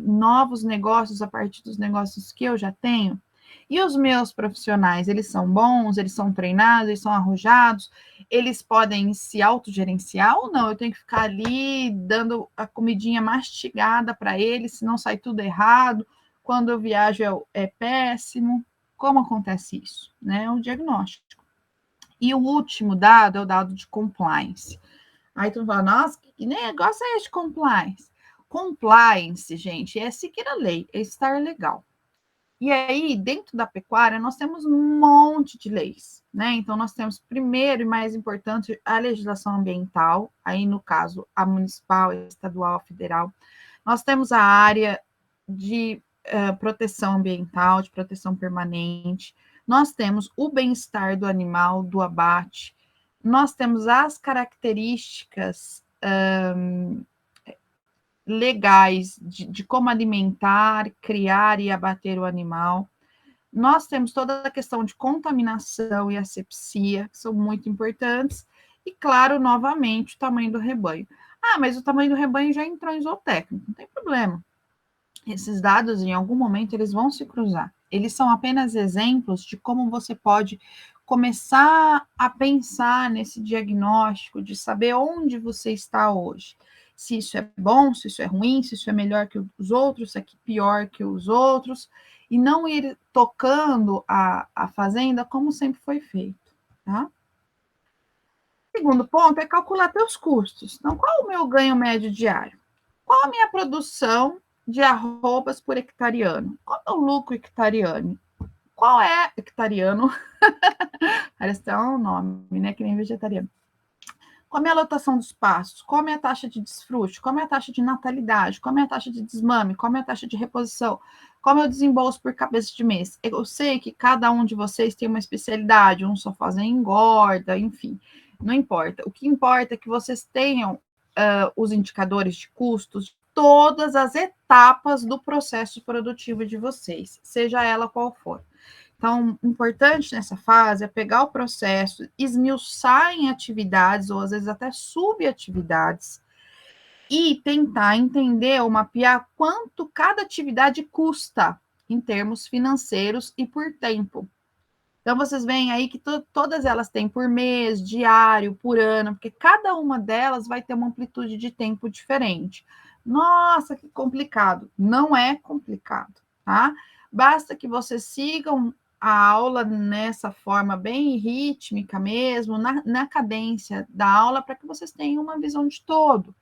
novos negócios a partir dos negócios que eu já tenho? E os meus profissionais, eles são bons, eles são treinados, eles são arrojados, eles podem se autogerenciar ou não? Eu tenho que ficar ali dando a comidinha mastigada para eles, senão sai tudo errado, quando eu viajo é péssimo. Como acontece isso? Né? O diagnóstico. E o último dado é o dado de compliance. Aí tu fala, nossa, que negócio é esse de compliance? Compliance, gente, é seguir a lei, é estar legal. E aí, dentro da pecuária, nós temos um monte de leis, né? Então, nós temos, primeiro e mais importante, a legislação ambiental, aí, no caso, a municipal, estadual, federal. Nós temos a área de proteção ambiental, de proteção permanente. Nós temos o bem-estar do animal, do abate. Nós temos as características legais de como alimentar, criar e abater o animal. Nós temos toda a questão de contaminação e asepsia, que são muito importantes, e, claro, novamente, o tamanho do rebanho. Ah, mas o tamanho do rebanho já entrou em zootécnico, não tem problema. Esses dados, em algum momento, eles vão se cruzar. Eles são apenas exemplos de como você pode começar a pensar nesse diagnóstico, de saber onde você está hoje. Se isso é bom, se isso é ruim, se isso é melhor que os outros, se é pior que os outros, e não ir tocando a fazenda como sempre foi feito, tá? Segundo ponto é calcular teus custos. Então, qual o meu ganho médio diário? Qual a minha produção de arrobas por hectareano? Qual é o lucro hectareano? Qual é hectareano? Parece até um nome, né? Que nem vegetariano. Qual é a lotação dos pastos? Qual é a taxa de desfrute? Qual é a taxa de natalidade? Qual é a taxa de desmame? Qual é a taxa de reposição? Qual é o desembolso por cabeça de mês? Eu sei que cada um de vocês tem uma especialidade, um só faz engorda, enfim, não importa. O que importa é que vocês tenham os indicadores de custos de todas as etapas do processo produtivo de vocês, seja ela qual for. Então, importante nessa fase é pegar o processo, esmiuçar em atividades, ou às vezes até subatividades, e tentar entender ou mapear quanto cada atividade custa em termos financeiros e por tempo. Então, vocês veem aí que todas elas têm por mês, diário, por ano, porque cada uma delas vai ter uma amplitude de tempo diferente. Nossa, que complicado. Não é complicado, tá? Basta que vocês sigam a aula nessa forma bem rítmica mesmo, na cadência da aula, para que vocês tenham uma visão de todo.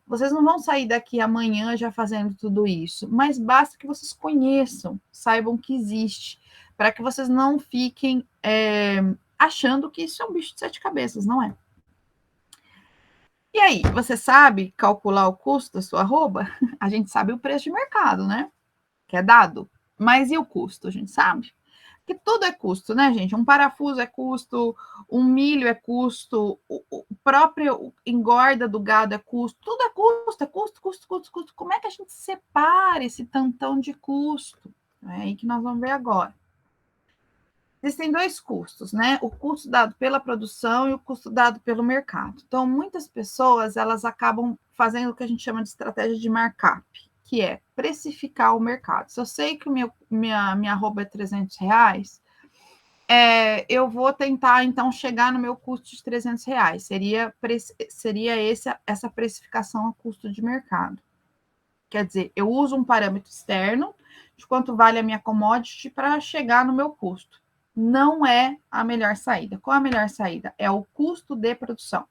Vocês não vão sair daqui amanhã já fazendo tudo isso, mas basta que vocês conheçam, saibam que existe, para que vocês não fiquem achando que isso é um bicho de 7 cabeças, não é? E aí, você sabe calcular o custo da sua arroba? A gente sabe o preço de mercado, né? Que é dado. Mas e o custo? A gente sabe? Porque tudo é custo, né, gente? Um parafuso é custo, um milho é custo, o próprio engorda do gado é custo, tudo é custo, é custo, custo, custo, custo. Como é que a gente separa esse tantão de custo? É aí que nós vamos ver agora. existem dois custos, né? O custo dado pela produção e o custo dado pelo mercado. Então, muitas pessoas, elas acabam fazendo o que a gente chama de estratégia de markup, que é precificar o mercado. Se eu sei que minha arroba é R$300, eu vou tentar, então, chegar no meu custo de R$300. Seria essa precificação a custo de mercado. Quer dizer, eu uso um parâmetro externo de quanto vale a minha commodity para chegar no meu custo. Não é a melhor saída. Qual é a melhor saída? É o custo de produção.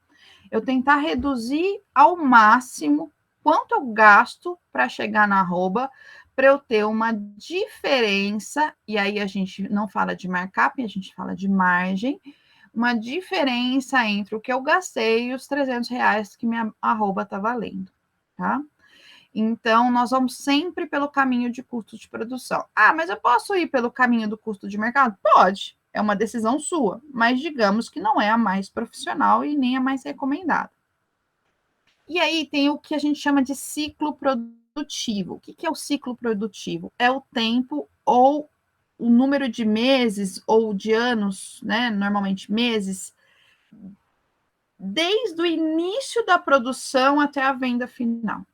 Eu tentar reduzir ao máximo quanto eu gasto para chegar na arroba, para eu ter uma diferença, e aí a gente não fala de markup, a gente fala de margem, uma diferença entre o que eu gastei e os R$300 que minha arroba está valendo, tá? Então, nós vamos sempre pelo caminho de custo de produção. Ah, mas eu posso ir pelo caminho do custo de mercado? Pode, é uma decisão sua, mas digamos que não é a mais profissional e nem a mais recomendada. E aí tem o que a gente chama de ciclo produtivo. O que é o ciclo produtivo? É o tempo ou o número de meses ou de anos, né? Normalmente meses, desde o início da produção até a venda final.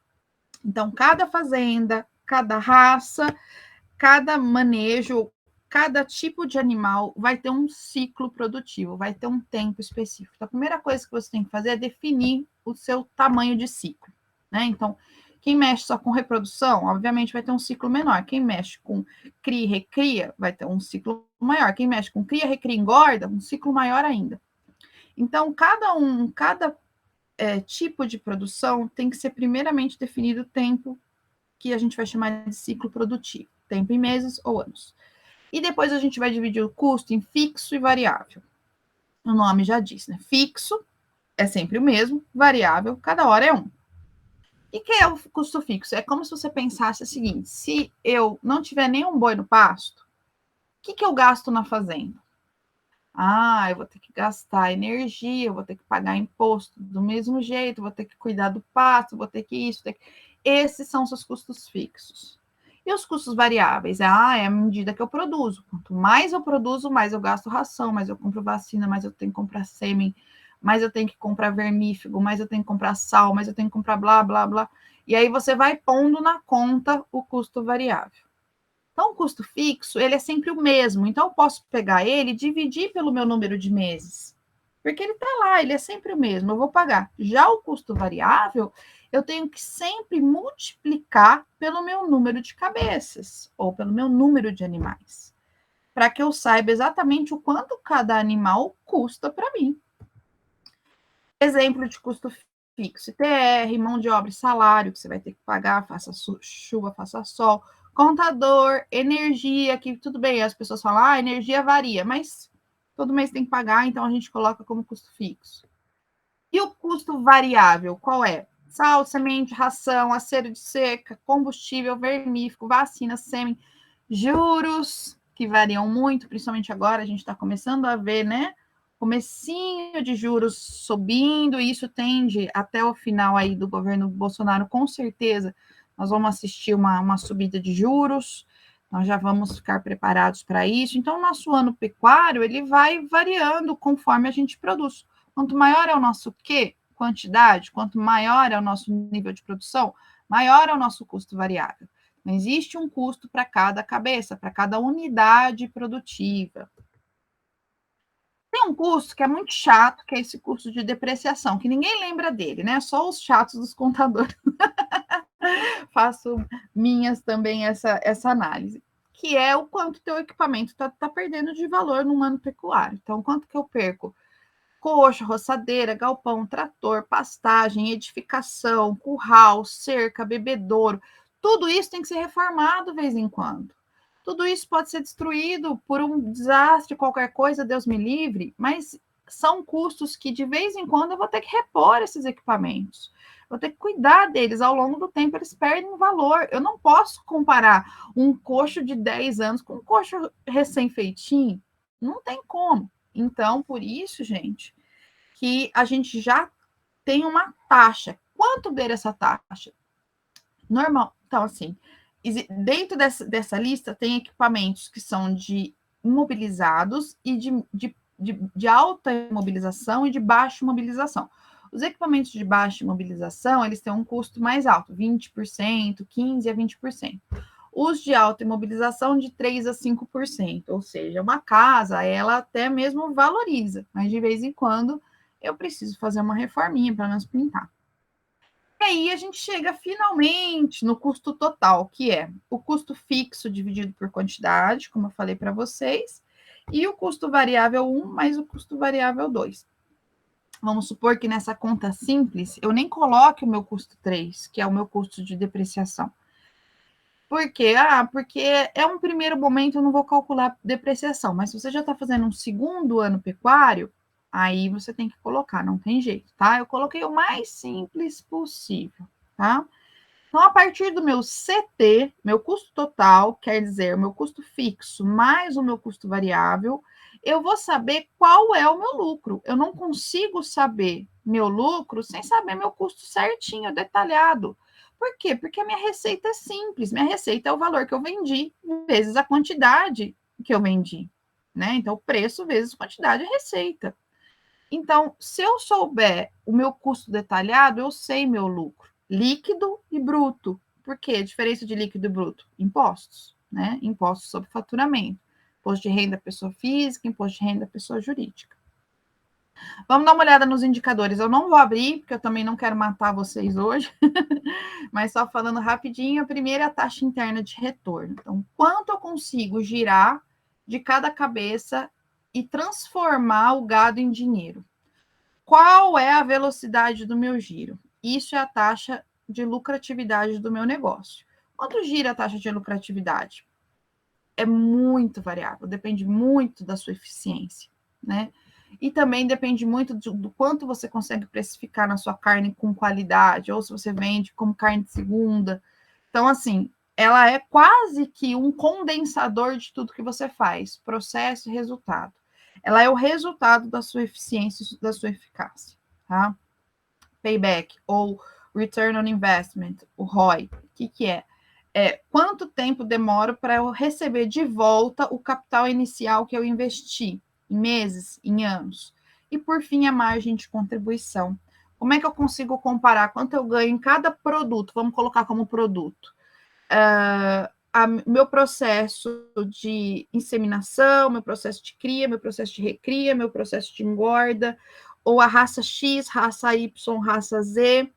Então, cada fazenda, cada raça, cada manejo, cada tipo de animal vai ter um ciclo produtivo, vai ter um tempo específico. Então, a primeira coisa que você tem que fazer é definir o seu tamanho de ciclo, né? Então, quem mexe só com reprodução, obviamente, vai ter um ciclo menor. Quem mexe com cria e recria, vai ter um ciclo maior. Quem mexe com cria, recria e engorda, um ciclo maior ainda. Então, cada tipo de produção tem que ser primeiramente definido o tempo que a gente vai chamar de ciclo produtivo, tempo em meses ou anos. E depois a gente vai dividir o custo em fixo e variável. O nome já diz, né? Fixo é sempre o mesmo, variável, cada hora é um. E que é o custo fixo? É como se você pensasse o seguinte: se eu não tiver nenhum boi no pasto, o que eu gasto na fazenda? Ah, eu vou ter que gastar energia, eu vou ter que pagar imposto do mesmo jeito, vou ter que cuidar do pasto, vou ter que isso, ter que... Esses são os seus custos fixos. E os custos variáveis? É a medida que eu produzo. Quanto mais eu produzo, mais eu gasto ração, mais eu compro vacina, mais eu tenho que comprar sêmen, mais eu tenho que comprar vermífugo, mais eu tenho que comprar sal, mais eu tenho que comprar blá, blá, blá. E aí você vai pondo na conta o custo variável. Então, o custo fixo, ele é sempre o mesmo. Então, eu posso pegar ele e dividir pelo meu número de meses. Porque ele está lá, ele é sempre o mesmo, eu vou pagar. Já o custo variável, eu tenho que sempre multiplicar pelo meu número de cabeças, ou pelo meu número de animais, para que eu saiba exatamente o quanto cada animal custa para mim. Exemplo de custo fixo: ITR, mão de obra e salário, que você vai ter que pagar, faça chuva, faça sol, contador, energia, que tudo bem, as pessoas falam, energia varia, mas todo mês tem que pagar, então a gente coloca como custo fixo. E o custo variável, qual é? Sal, semente, ração, acero de seca, combustível, vermífugo, vacina, sêmen, juros, que variam muito, principalmente agora, a gente está começando a ver, né? Comecinho de juros subindo, e isso tende até o final aí do governo Bolsonaro, com certeza, nós vamos assistir uma subida de juros, nós já vamos ficar preparados para isso. Então, o nosso ano pecuário, ele vai variando conforme a gente produz. Quanto maior é o nosso quantidade, quanto maior é o nosso nível de produção, maior é o nosso custo variável. Não existe um custo para cada cabeça, para cada unidade produtiva. Tem um custo que é muito chato, que é esse custo de depreciação, que ninguém lembra dele, né? Só os chatos dos contadores. Faço minhas também essa análise, que é o quanto teu equipamento está perdendo de valor no ano pecuário. Então, quanto que eu perco? Coxa, roçadeira, galpão, trator, pastagem, edificação, curral, cerca, bebedouro, tudo isso tem que ser reformado de vez em quando. Tudo isso pode ser destruído por um desastre, qualquer coisa, Deus me livre, mas são custos que de vez em quando eu vou ter que repor esses equipamentos. Vou ter que cuidar deles, ao longo do tempo eles perdem valor. Eu não posso comparar um coxo de 10 anos com um coxo recém-feitinho. Não tem como. Então, por isso, gente, que a gente já tem uma taxa. Quanto beira essa taxa? Normal. Então, assim, dentro dessa lista tem equipamentos que são de imobilizados e de alta imobilização e de baixa imobilização. Os equipamentos de baixa imobilização, eles têm um custo mais alto, 20%, 15% a 20%. Os de alta imobilização, de 3% a 5%. Ou seja, uma casa, ela até mesmo valoriza, mas de vez em quando eu preciso fazer uma reforminha para menos pintar. E aí a gente chega finalmente no custo total, que é o custo fixo dividido por quantidade, como eu falei para vocês, e o custo variável 1 mais o custo variável 2. Vamos supor que nessa conta simples eu nem coloque o meu custo 3, que é o meu custo de depreciação. Por quê? Porque é um primeiro momento, eu não vou calcular depreciação, mas se você já está fazendo um segundo ano pecuário, aí você tem que colocar, não tem jeito, tá? Eu coloquei o mais simples possível, tá? Então, a partir do meu CT, meu custo total, quer dizer, o meu custo fixo mais o meu custo variável, eu vou saber qual é o meu lucro. Eu não consigo saber meu lucro sem saber meu custo certinho, detalhado. Por quê? Porque a minha receita é simples. Minha receita é o valor que eu vendi vezes a quantidade que eu vendi, né? Então, preço vezes quantidade é receita. Então, se eu souber o meu custo detalhado, eu sei meu lucro líquido e bruto. Por quê? A diferença de líquido e bruto? Impostos, né? Impostos sobre faturamento. Imposto de renda pessoa física, imposto de renda pessoa jurídica. Vamos dar uma olhada nos indicadores. Eu não vou abrir, porque eu também não quero matar vocês hoje, mas só falando rapidinho, a primeira é a taxa interna de retorno. Então, quanto eu consigo girar de cada cabeça e transformar o gado em dinheiro? Qual é a velocidade do meu giro? Isso é a taxa de lucratividade do meu negócio. Quanto gira a taxa de lucratividade? É muito variável, depende muito da sua eficiência, né? E também depende muito do quanto você consegue precificar na sua carne com qualidade, ou se você vende como carne de segunda. Então, assim, ela é quase que um condensador de tudo que você faz, processo e resultado. Ela é o resultado da sua eficiência, da sua eficácia, tá? Payback ou Return on Investment, o ROI, o que é? É quanto tempo demora para eu receber de volta o capital inicial que eu investi, em meses, em anos. E por fim, a margem de contribuição. Como é que eu consigo comparar quanto eu ganho em cada produto? Vamos colocar como produto. Meu processo de inseminação, meu processo de cria, meu processo de recria, meu processo de engorda, ou a raça X, raça Y, raça Z,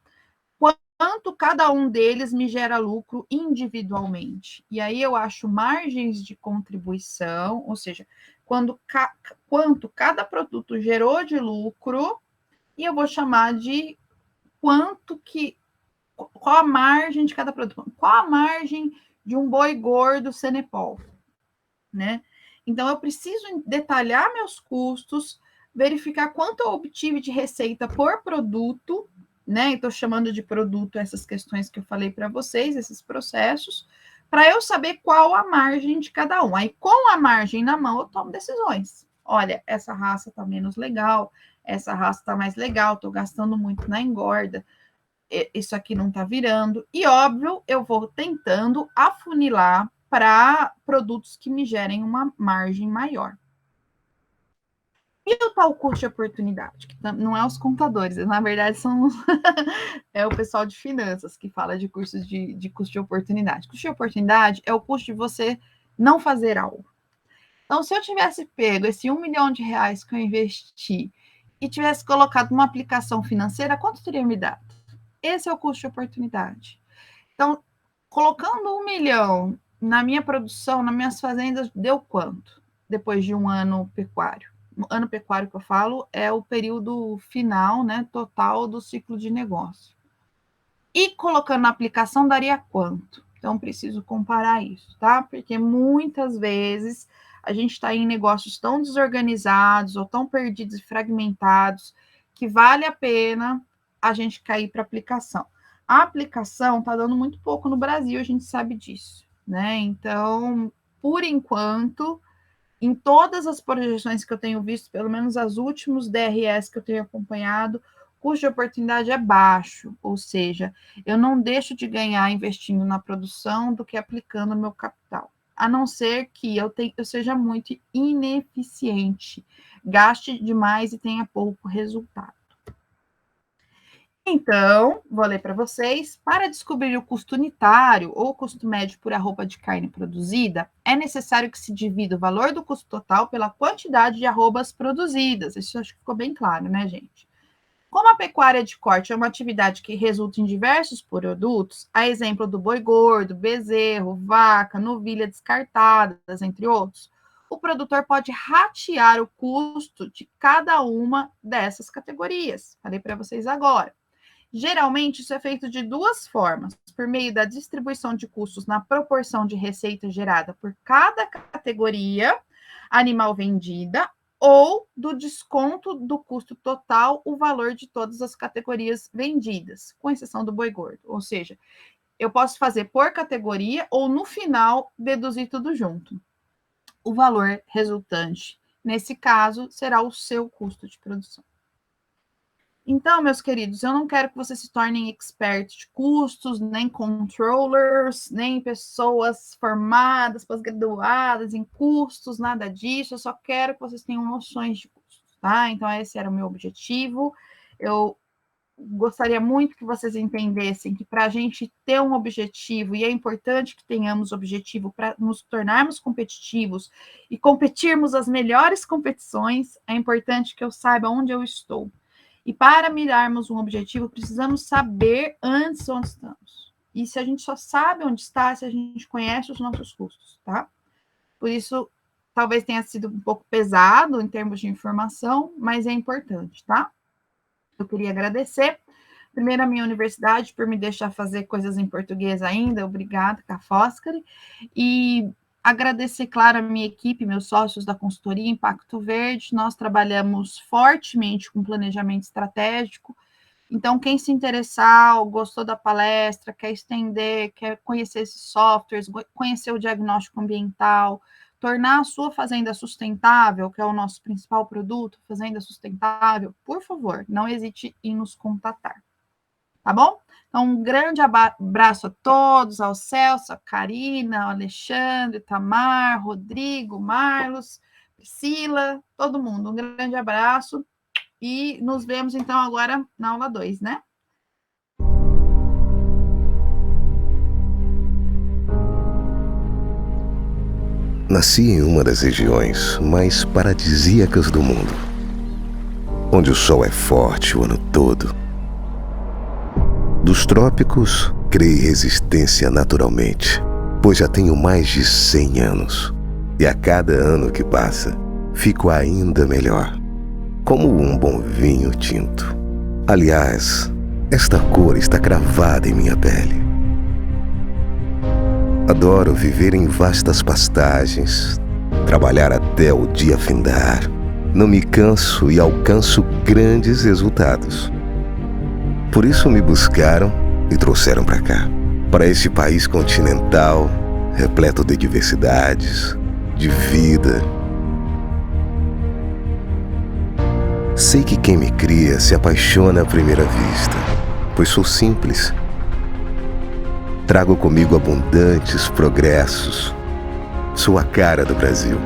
quanto cada um deles me gera lucro individualmente. E aí eu acho margens de contribuição, ou seja, quanto cada produto gerou de lucro, e eu vou chamar de qual a margem de cada produto, qual a margem de um boi gordo Cenepol, né? Então eu preciso detalhar meus custos, verificar quanto eu obtive de receita por produto, né? Estou chamando de produto essas questões que eu falei para vocês, esses processos, para eu saber qual a margem de cada um. Aí, com a margem na mão, eu tomo decisões. Olha, essa raça está menos legal, essa raça está mais legal, estou gastando muito na engorda, isso aqui não está virando. E, óbvio, eu vou tentando afunilar para produtos que me gerem uma margem maior. E o tal custo de oportunidade, que não é os contadores, na verdade são é o pessoal de finanças que fala de cursos de custo de oportunidade. Custo de oportunidade é o custo de você não fazer algo. Então, se eu tivesse pego esse R$1 milhão que eu investi e tivesse colocado uma aplicação financeira, quanto teria me dado? Esse é o custo de oportunidade. Então, colocando 1 milhão na minha produção, nas minhas fazendas, deu quanto? Depois de um ano pecuário. O ano pecuário que eu falo é o período final, né, total do ciclo de negócio. E colocando na aplicação, daria quanto? Então, preciso comparar isso, tá? Porque muitas vezes a gente está em negócios tão desorganizados ou tão perdidos e fragmentados que vale a pena a gente cair para aplicação. A aplicação está dando muito pouco no Brasil, a gente sabe disso, né? Então, por enquanto, em todas as projeções que eu tenho visto, pelo menos as últimos DRS que eu tenho acompanhado, o custo de oportunidade é baixo, ou seja, eu não deixo de ganhar investindo na produção do que aplicando o meu capital, a não ser que eu seja muito ineficiente, gaste demais e tenha pouco resultado. Então, vou ler para vocês. Para descobrir o custo unitário ou o custo médio por arroba de carne produzida, é necessário que se divida o valor do custo total pela quantidade de arrobas produzidas. Isso acho que ficou bem claro, né, gente? Como a pecuária de corte é uma atividade que resulta em diversos produtos, a exemplo do boi gordo, bezerro, vaca, novilha descartadas, entre outros, o produtor pode ratear o custo de cada uma dessas categorias. Falei para vocês agora. Geralmente, isso é feito de duas formas: por meio da distribuição de custos na proporção de receita gerada por cada categoria animal vendida, ou do desconto do custo total, o valor de todas as categorias vendidas, com exceção do boi gordo. Ou seja, eu posso fazer por categoria ou no final deduzir tudo junto. O valor resultante, nesse caso, será o seu custo de produção. Então, meus queridos, eu não quero que vocês se tornem experts de custos, nem controllers, nem pessoas formadas, pós-graduadas em custos, nada disso. Eu só quero que vocês tenham noções de custos, tá? Então, esse era o meu objetivo. Eu gostaria muito que vocês entendessem que para a gente ter um objetivo, e é importante que tenhamos objetivo para nos tornarmos competitivos e competirmos as melhores competições, é importante que eu saiba onde eu estou. E para mirarmos um objetivo, precisamos saber antes onde estamos. E se a gente só sabe onde está, se a gente conhece os nossos custos, tá? Por isso, talvez tenha sido um pouco pesado em termos de informação, mas é importante, tá? Eu queria agradecer, primeiro, a minha universidade por me deixar fazer coisas em português ainda. Obrigada, Cafoscari. E agradecer, claro, a minha equipe, meus sócios da consultoria Impacto Verde. Nós trabalhamos fortemente com planejamento estratégico. Então, quem se interessar, ou gostou da palestra, quer estender, quer conhecer esses softwares, conhecer o diagnóstico ambiental, tornar a sua fazenda sustentável, que é o nosso principal produto, fazenda sustentável, por favor, não hesite em nos contatar. Tá bom? Então, um grande abraço a todos, ao Celso, a Karina, ao Alexandre, Tamar, Rodrigo, Marlos, Priscila, todo mundo. Um grande abraço e nos vemos, então, agora na aula 2, né? Nasci em uma das regiões mais paradisíacas do mundo, onde o sol é forte o ano todo. Dos trópicos, criei resistência naturalmente, pois já tenho mais de 100 anos. E a cada ano que passa, fico ainda melhor, como um bom vinho tinto. Aliás, esta cor está cravada em minha pele. Adoro viver em vastas pastagens, trabalhar até o dia findar. Não me canso e alcanço grandes resultados. Por isso me buscaram e trouxeram para cá, para este país continental, repleto de diversidades, de vida. Sei que quem me cria se apaixona à primeira vista, pois sou simples. Trago comigo abundantes progressos. Sou a cara do Brasil.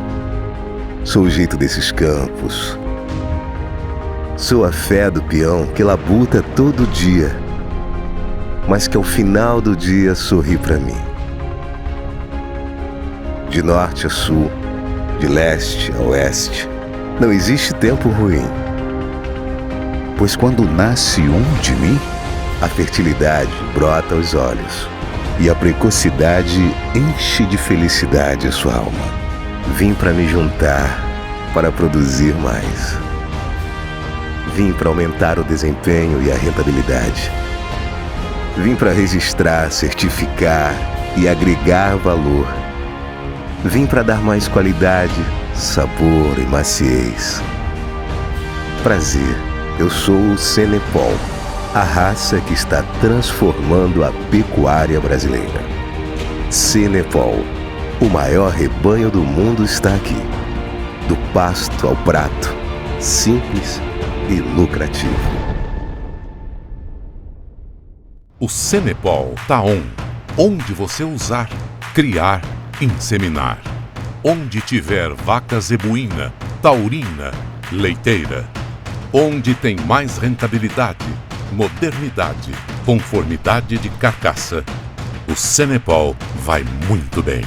Sou o jeito desses campos. Sou a fé do peão que labuta todo dia, mas que ao final do dia sorri pra mim. De norte a sul, de leste a oeste, não existe tempo ruim. Pois quando nasce um de mim, a fertilidade brota aos olhos e a precocidade enche de felicidade a sua alma. Vim para me juntar, para produzir mais. Vim para aumentar o desempenho e a rentabilidade. Vim para registrar, certificar e agregar valor. Vim para dar mais qualidade, sabor e maciez. Prazer, eu sou o Senepol, a raça que está transformando a pecuária brasileira. Senepol, o maior rebanho do mundo está aqui. Do pasto ao prato, simples e lucrativo. O Senepol tá onde você usar, criar, inseminar. Onde tiver vaca zebuína, taurina, leiteira. Onde tem mais rentabilidade, modernidade, conformidade de carcaça, o Cenepol vai muito bem.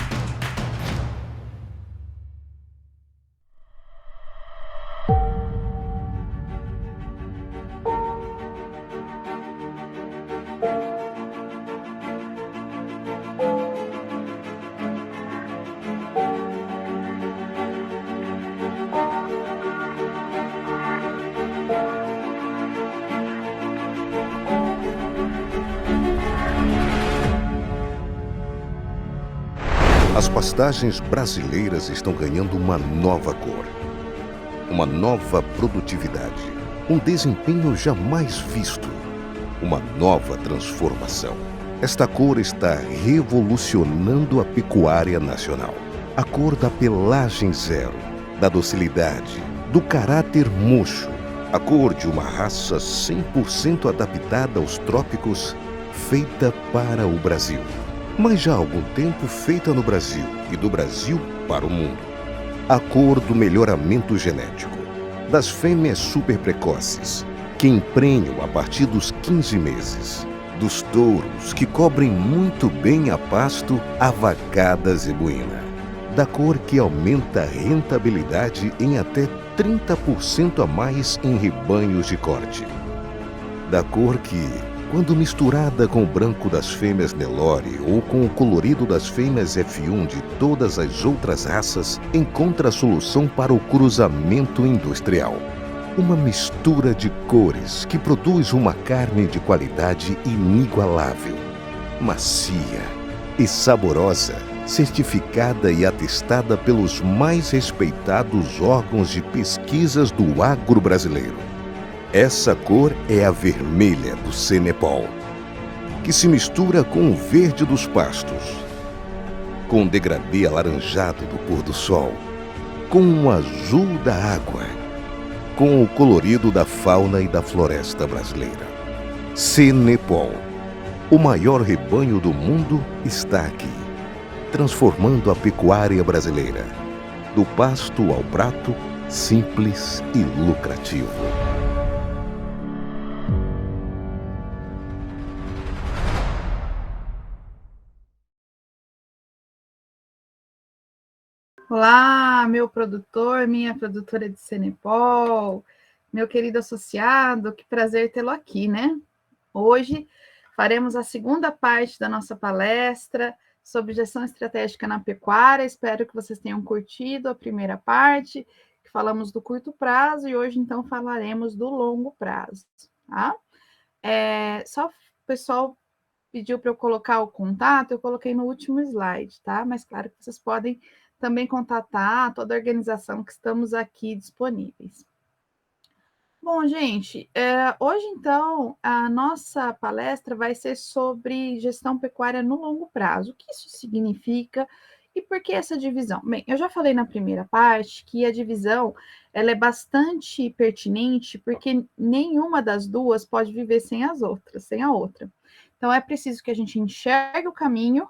As pastagens brasileiras estão ganhando uma nova cor, uma nova produtividade, um desempenho jamais visto, uma nova transformação. Esta cor está revolucionando a pecuária nacional. A cor da pelagem zero, da docilidade, do caráter mocho, a cor de uma raça 100% adaptada aos trópicos, feita para o Brasil. Mas já há algum tempo feita no Brasil e do Brasil para o mundo. A cor do melhoramento genético, das fêmeas super precoces, que emprenham a partir dos 15 meses, dos touros que cobrem muito bem a pasto a vacada zebuína, da cor que aumenta a rentabilidade em até 30% a mais em rebanhos de corte, da cor que, quando misturada com o branco das fêmeas Nelore ou com o colorido das fêmeas F1 de todas as outras raças, encontra a solução para o cruzamento industrial. Uma mistura de cores que produz uma carne de qualidade inigualável, macia e saborosa, certificada e atestada pelos mais respeitados órgãos de pesquisas do agro brasileiro. Essa cor é a vermelha do Cenepol, que se mistura com o verde dos pastos, com o degradê alaranjado do pôr do sol, com o azul da água, com o colorido da fauna e da floresta brasileira. Cenepol, o maior rebanho do mundo, está aqui, transformando a pecuária brasileira, do pasto ao prato, simples e lucrativo. Olá, meu produtor, minha produtora de Cenepol, meu querido associado, que prazer tê-lo aqui, né? Hoje faremos a segunda parte da nossa palestra sobre gestão estratégica na pecuária. Espero que vocês tenham curtido a primeira parte, que falamos do curto prazo, e hoje, então, falaremos do longo prazo, tá? Só o pessoal pediu para eu colocar o contato, eu coloquei no último slide, tá? Mas claro que vocês podem também contatar toda a organização que estamos aqui disponíveis. Bom, gente, hoje, então, a nossa palestra vai ser sobre gestão pecuária no longo prazo. O que isso significa e por que essa divisão? Bem, eu já falei na primeira parte que a divisão ela é bastante pertinente porque nenhuma das duas pode viver sem as outras, sem a outra. Então, é preciso que a gente enxergue o caminho,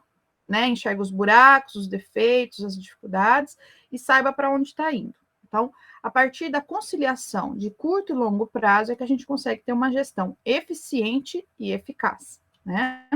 né? Enxergue os buracos, os defeitos, as dificuldades e saiba para onde está indo. Então, a partir da conciliação de curto e longo prazo é que a gente consegue ter uma gestão eficiente e eficaz, né?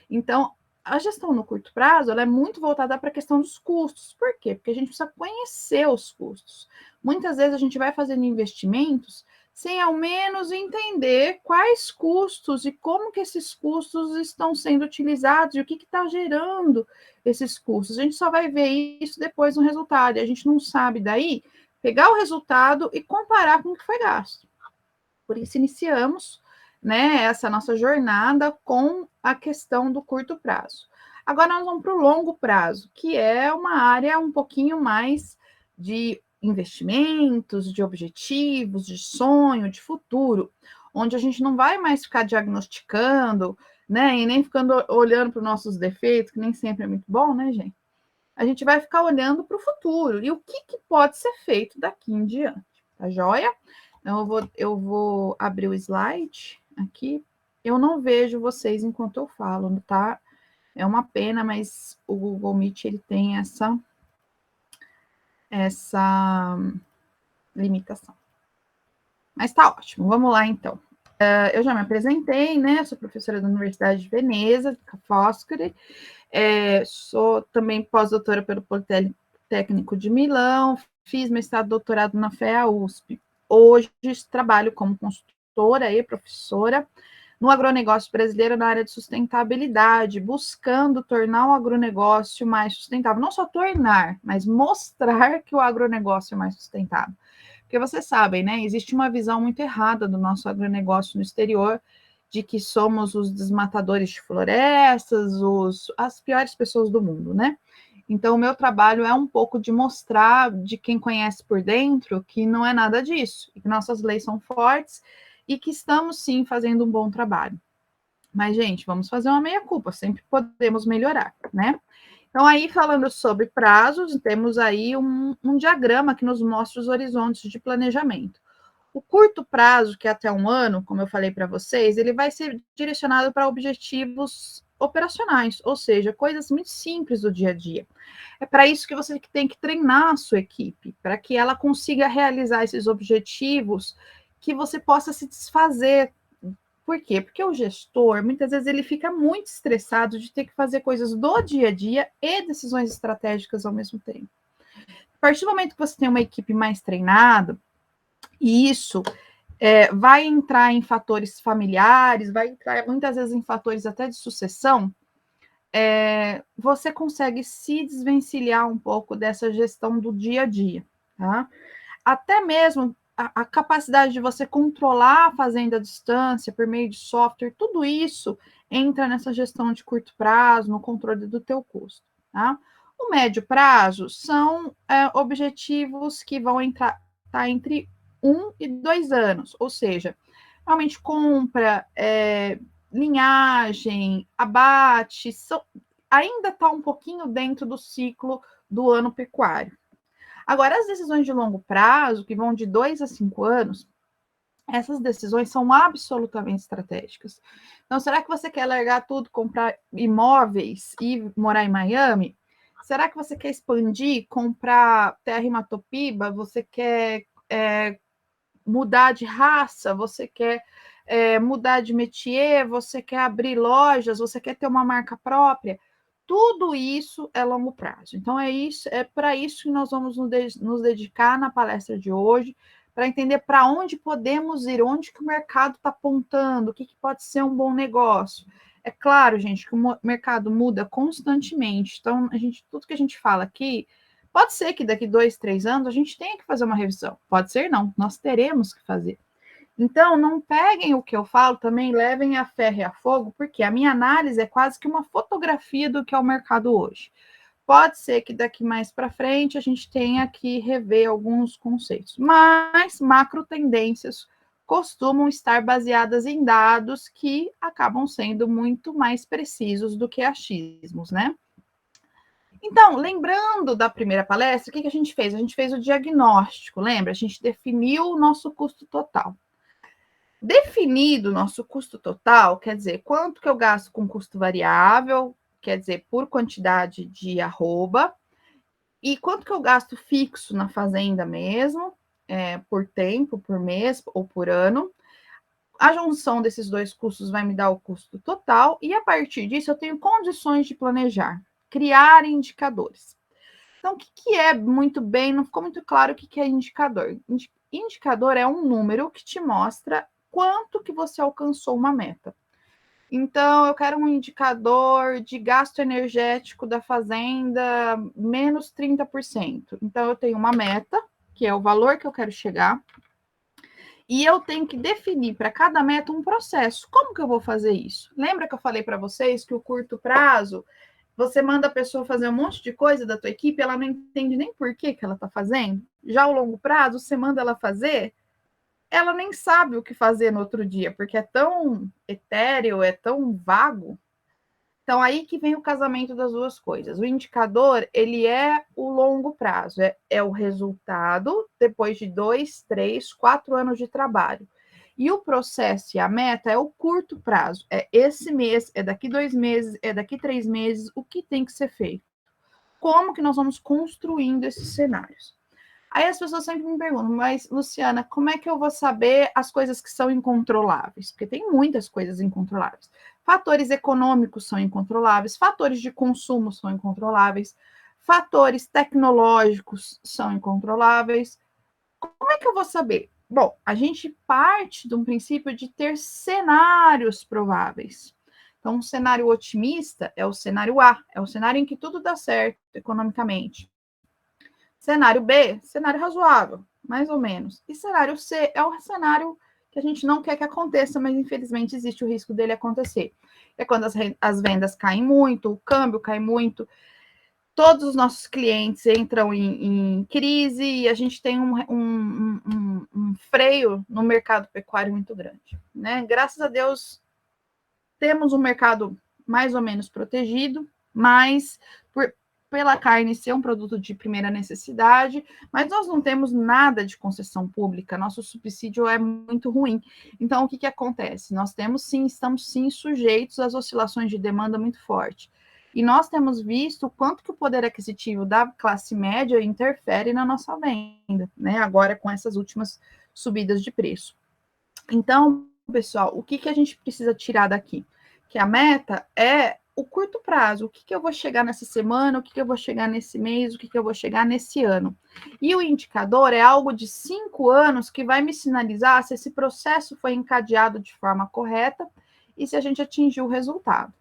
Então, a gestão no curto prazo ela é muito voltada para a questão dos custos. Por quê? Porque a gente precisa conhecer os custos. Muitas vezes a gente vai fazendo investimentos sem ao menos entender quais custos e como que esses custos estão sendo utilizados e o que está gerando esses custos. A gente só vai ver isso depois no resultado, e a gente não sabe daí pegar o resultado e comparar com o que foi gasto. Por isso iniciamos, né, essa nossa jornada com a questão do curto prazo. Agora nós vamos para o longo prazo, que é uma área um pouquinho mais de investimentos, de objetivos, de sonho, de futuro, onde a gente não vai mais ficar diagnosticando, né, e nem ficando olhando para os nossos defeitos, que nem sempre é muito bom, né, gente? A gente vai ficar olhando para o futuro e o que pode ser feito daqui em diante, tá joia? Então, eu vou abrir o slide aqui. Eu não vejo vocês enquanto eu falo, tá? É uma pena, mas o Google Meet ele tem essa limitação. Mas tá ótimo, vamos lá então. Eu já me apresentei, né? Sou professora da Universidade de Veneza, Ca' Foscari. Sou também pós-doutora pelo Politécnico de Milão, fiz mestrado e doutorado na FEA USP. Hoje trabalho como consultora e professora no agronegócio brasileiro na área de sustentabilidade, buscando tornar o agronegócio mais sustentável. Não só tornar, mas mostrar que o agronegócio é mais sustentável. Porque vocês sabem, né? Existe uma visão muito errada do nosso agronegócio no exterior, de que somos os desmatadores de florestas, as piores pessoas do mundo, né? Então, o meu trabalho é um pouco de mostrar, de quem conhece por dentro, que não é nada disso, e que nossas leis são fortes e que estamos, sim, fazendo um bom trabalho. Mas, gente, vamos fazer uma meia-culpa, sempre podemos melhorar, né? Então, aí, falando sobre prazos, temos aí um diagrama que nos mostra os horizontes de planejamento. O curto prazo, que é até 1 ano, como eu falei para vocês, ele vai ser direcionado para objetivos operacionais, ou seja, coisas muito simples do dia a dia. É para isso que você tem que treinar a sua equipe, para que ela consiga realizar esses objetivos, que você possa se desfazer. Por quê? Porque o gestor, muitas vezes, ele fica muito estressado de ter que fazer coisas do dia a dia e decisões estratégicas ao mesmo tempo. A partir do momento que você tem uma equipe mais treinada, e isso vai entrar em fatores familiares, vai entrar muitas vezes em fatores até de sucessão, você consegue se desvencilhar um pouco dessa gestão do dia a dia, tá? Até mesmo a capacidade de você controlar a fazenda à distância por meio de software, tudo isso entra nessa gestão de curto prazo, no controle do teu custo, tá? O médio prazo são objetivos que vão entrar entre 1 e 2 anos, ou seja, realmente compra, linhagem, abate, ainda está um pouquinho dentro do ciclo do ano pecuário. Agora, as decisões de longo prazo, que vão de 2 a 5 anos, essas decisões são absolutamente estratégicas. Então, será que você quer largar tudo, comprar imóveis e morar em Miami? Será que você quer expandir, comprar terra em Matopiba? Você quer mudar de raça? Você quer mudar de métier? Você quer abrir lojas? Você quer ter uma marca própria? Tudo isso é longo prazo. Então, é para isso que nós vamos nos dedicar na palestra de hoje, para entender para onde podemos ir, onde que o mercado está apontando, o que pode ser um bom negócio. É claro, gente, que o mercado muda constantemente. Então, tudo que a gente fala aqui, pode ser que daqui 2, 3 anos a gente tenha que fazer uma revisão. Pode ser não, nós teremos que fazer. Então, não peguem o que eu falo também, levem a ferro e a fogo, porque a minha análise é quase que uma fotografia do que é o mercado hoje. Pode ser que daqui mais para frente a gente tenha que rever alguns conceitos, mas macro tendências costumam estar baseadas em dados que acabam sendo muito mais precisos do que achismos, né? Então, lembrando da primeira palestra, o que a gente fez? A gente fez o diagnóstico, lembra? A gente definiu o nosso custo total. Definido o nosso custo total, quer dizer, quanto que eu gasto com custo variável, quer dizer, por quantidade de arroba, e quanto que eu gasto fixo na fazenda mesmo, por tempo, por mês ou por ano. A junção desses dois custos vai me dar o custo total, e a partir disso eu tenho condições de planejar, criar indicadores. Então, o que é muito bem, não ficou muito claro o que é indicador. Indicador é um número que te mostra quanto que você alcançou uma meta. Então, eu quero um indicador de gasto energético da fazenda menos 30%. Então, eu tenho uma meta, que é o valor que eu quero chegar, e eu tenho que definir para cada meta um processo. Como que eu vou fazer isso? Lembra que eu falei para vocês que o curto prazo, você manda a pessoa fazer um monte de coisa da tua equipe, ela não entende nem por que ela está fazendo? Já o longo prazo, você manda ela fazer, ela nem sabe o que fazer no outro dia, porque é tão etéreo, é tão vago. Então, aí que vem o casamento das duas coisas. O indicador, ele é o longo prazo, é o resultado depois de 2, 3, 4 anos de trabalho. E o processo e a meta é o curto prazo. É esse mês, é daqui 2 meses, é daqui 3 meses, o que tem que ser feito? Como que nós vamos construindo esses cenários? Aí as pessoas sempre me perguntam, mas, Luciana, como é que eu vou saber as coisas que são incontroláveis? Porque tem muitas coisas incontroláveis. Fatores econômicos são incontroláveis, fatores de consumo são incontroláveis, fatores tecnológicos são incontroláveis. Como é que eu vou saber? Bom, a gente parte de um princípio de ter cenários prováveis. Então, um cenário otimista é o cenário A, é o cenário em que tudo dá certo economicamente. Cenário B, cenário razoável, mais ou menos. E cenário C é o cenário que a gente não quer que aconteça, mas infelizmente existe o risco dele acontecer. É quando as vendas caem muito, o câmbio cai muito, todos os nossos clientes entram em crise e a gente tem um freio no mercado pecuário muito grande, né? Graças a Deus, temos um mercado mais ou menos protegido, mas pela carne ser um produto de primeira necessidade, mas nós não temos nada de concessão pública, nosso subsídio é muito ruim. Então, o que acontece? Nós temos sim, estamos sim sujeitos às oscilações de demanda muito forte. E nós temos visto o quanto que o poder aquisitivo da classe média interfere na nossa venda, né? Agora com essas últimas subidas de preço. Então, pessoal, o que a gente precisa tirar daqui? Que a meta é o curto prazo, o que eu vou chegar nessa semana, o que eu vou chegar nesse mês, o que eu vou chegar nesse ano. E o indicador é algo de 5 anos que vai me sinalizar se esse processo foi encadeado de forma correta e se a gente atingiu o resultado.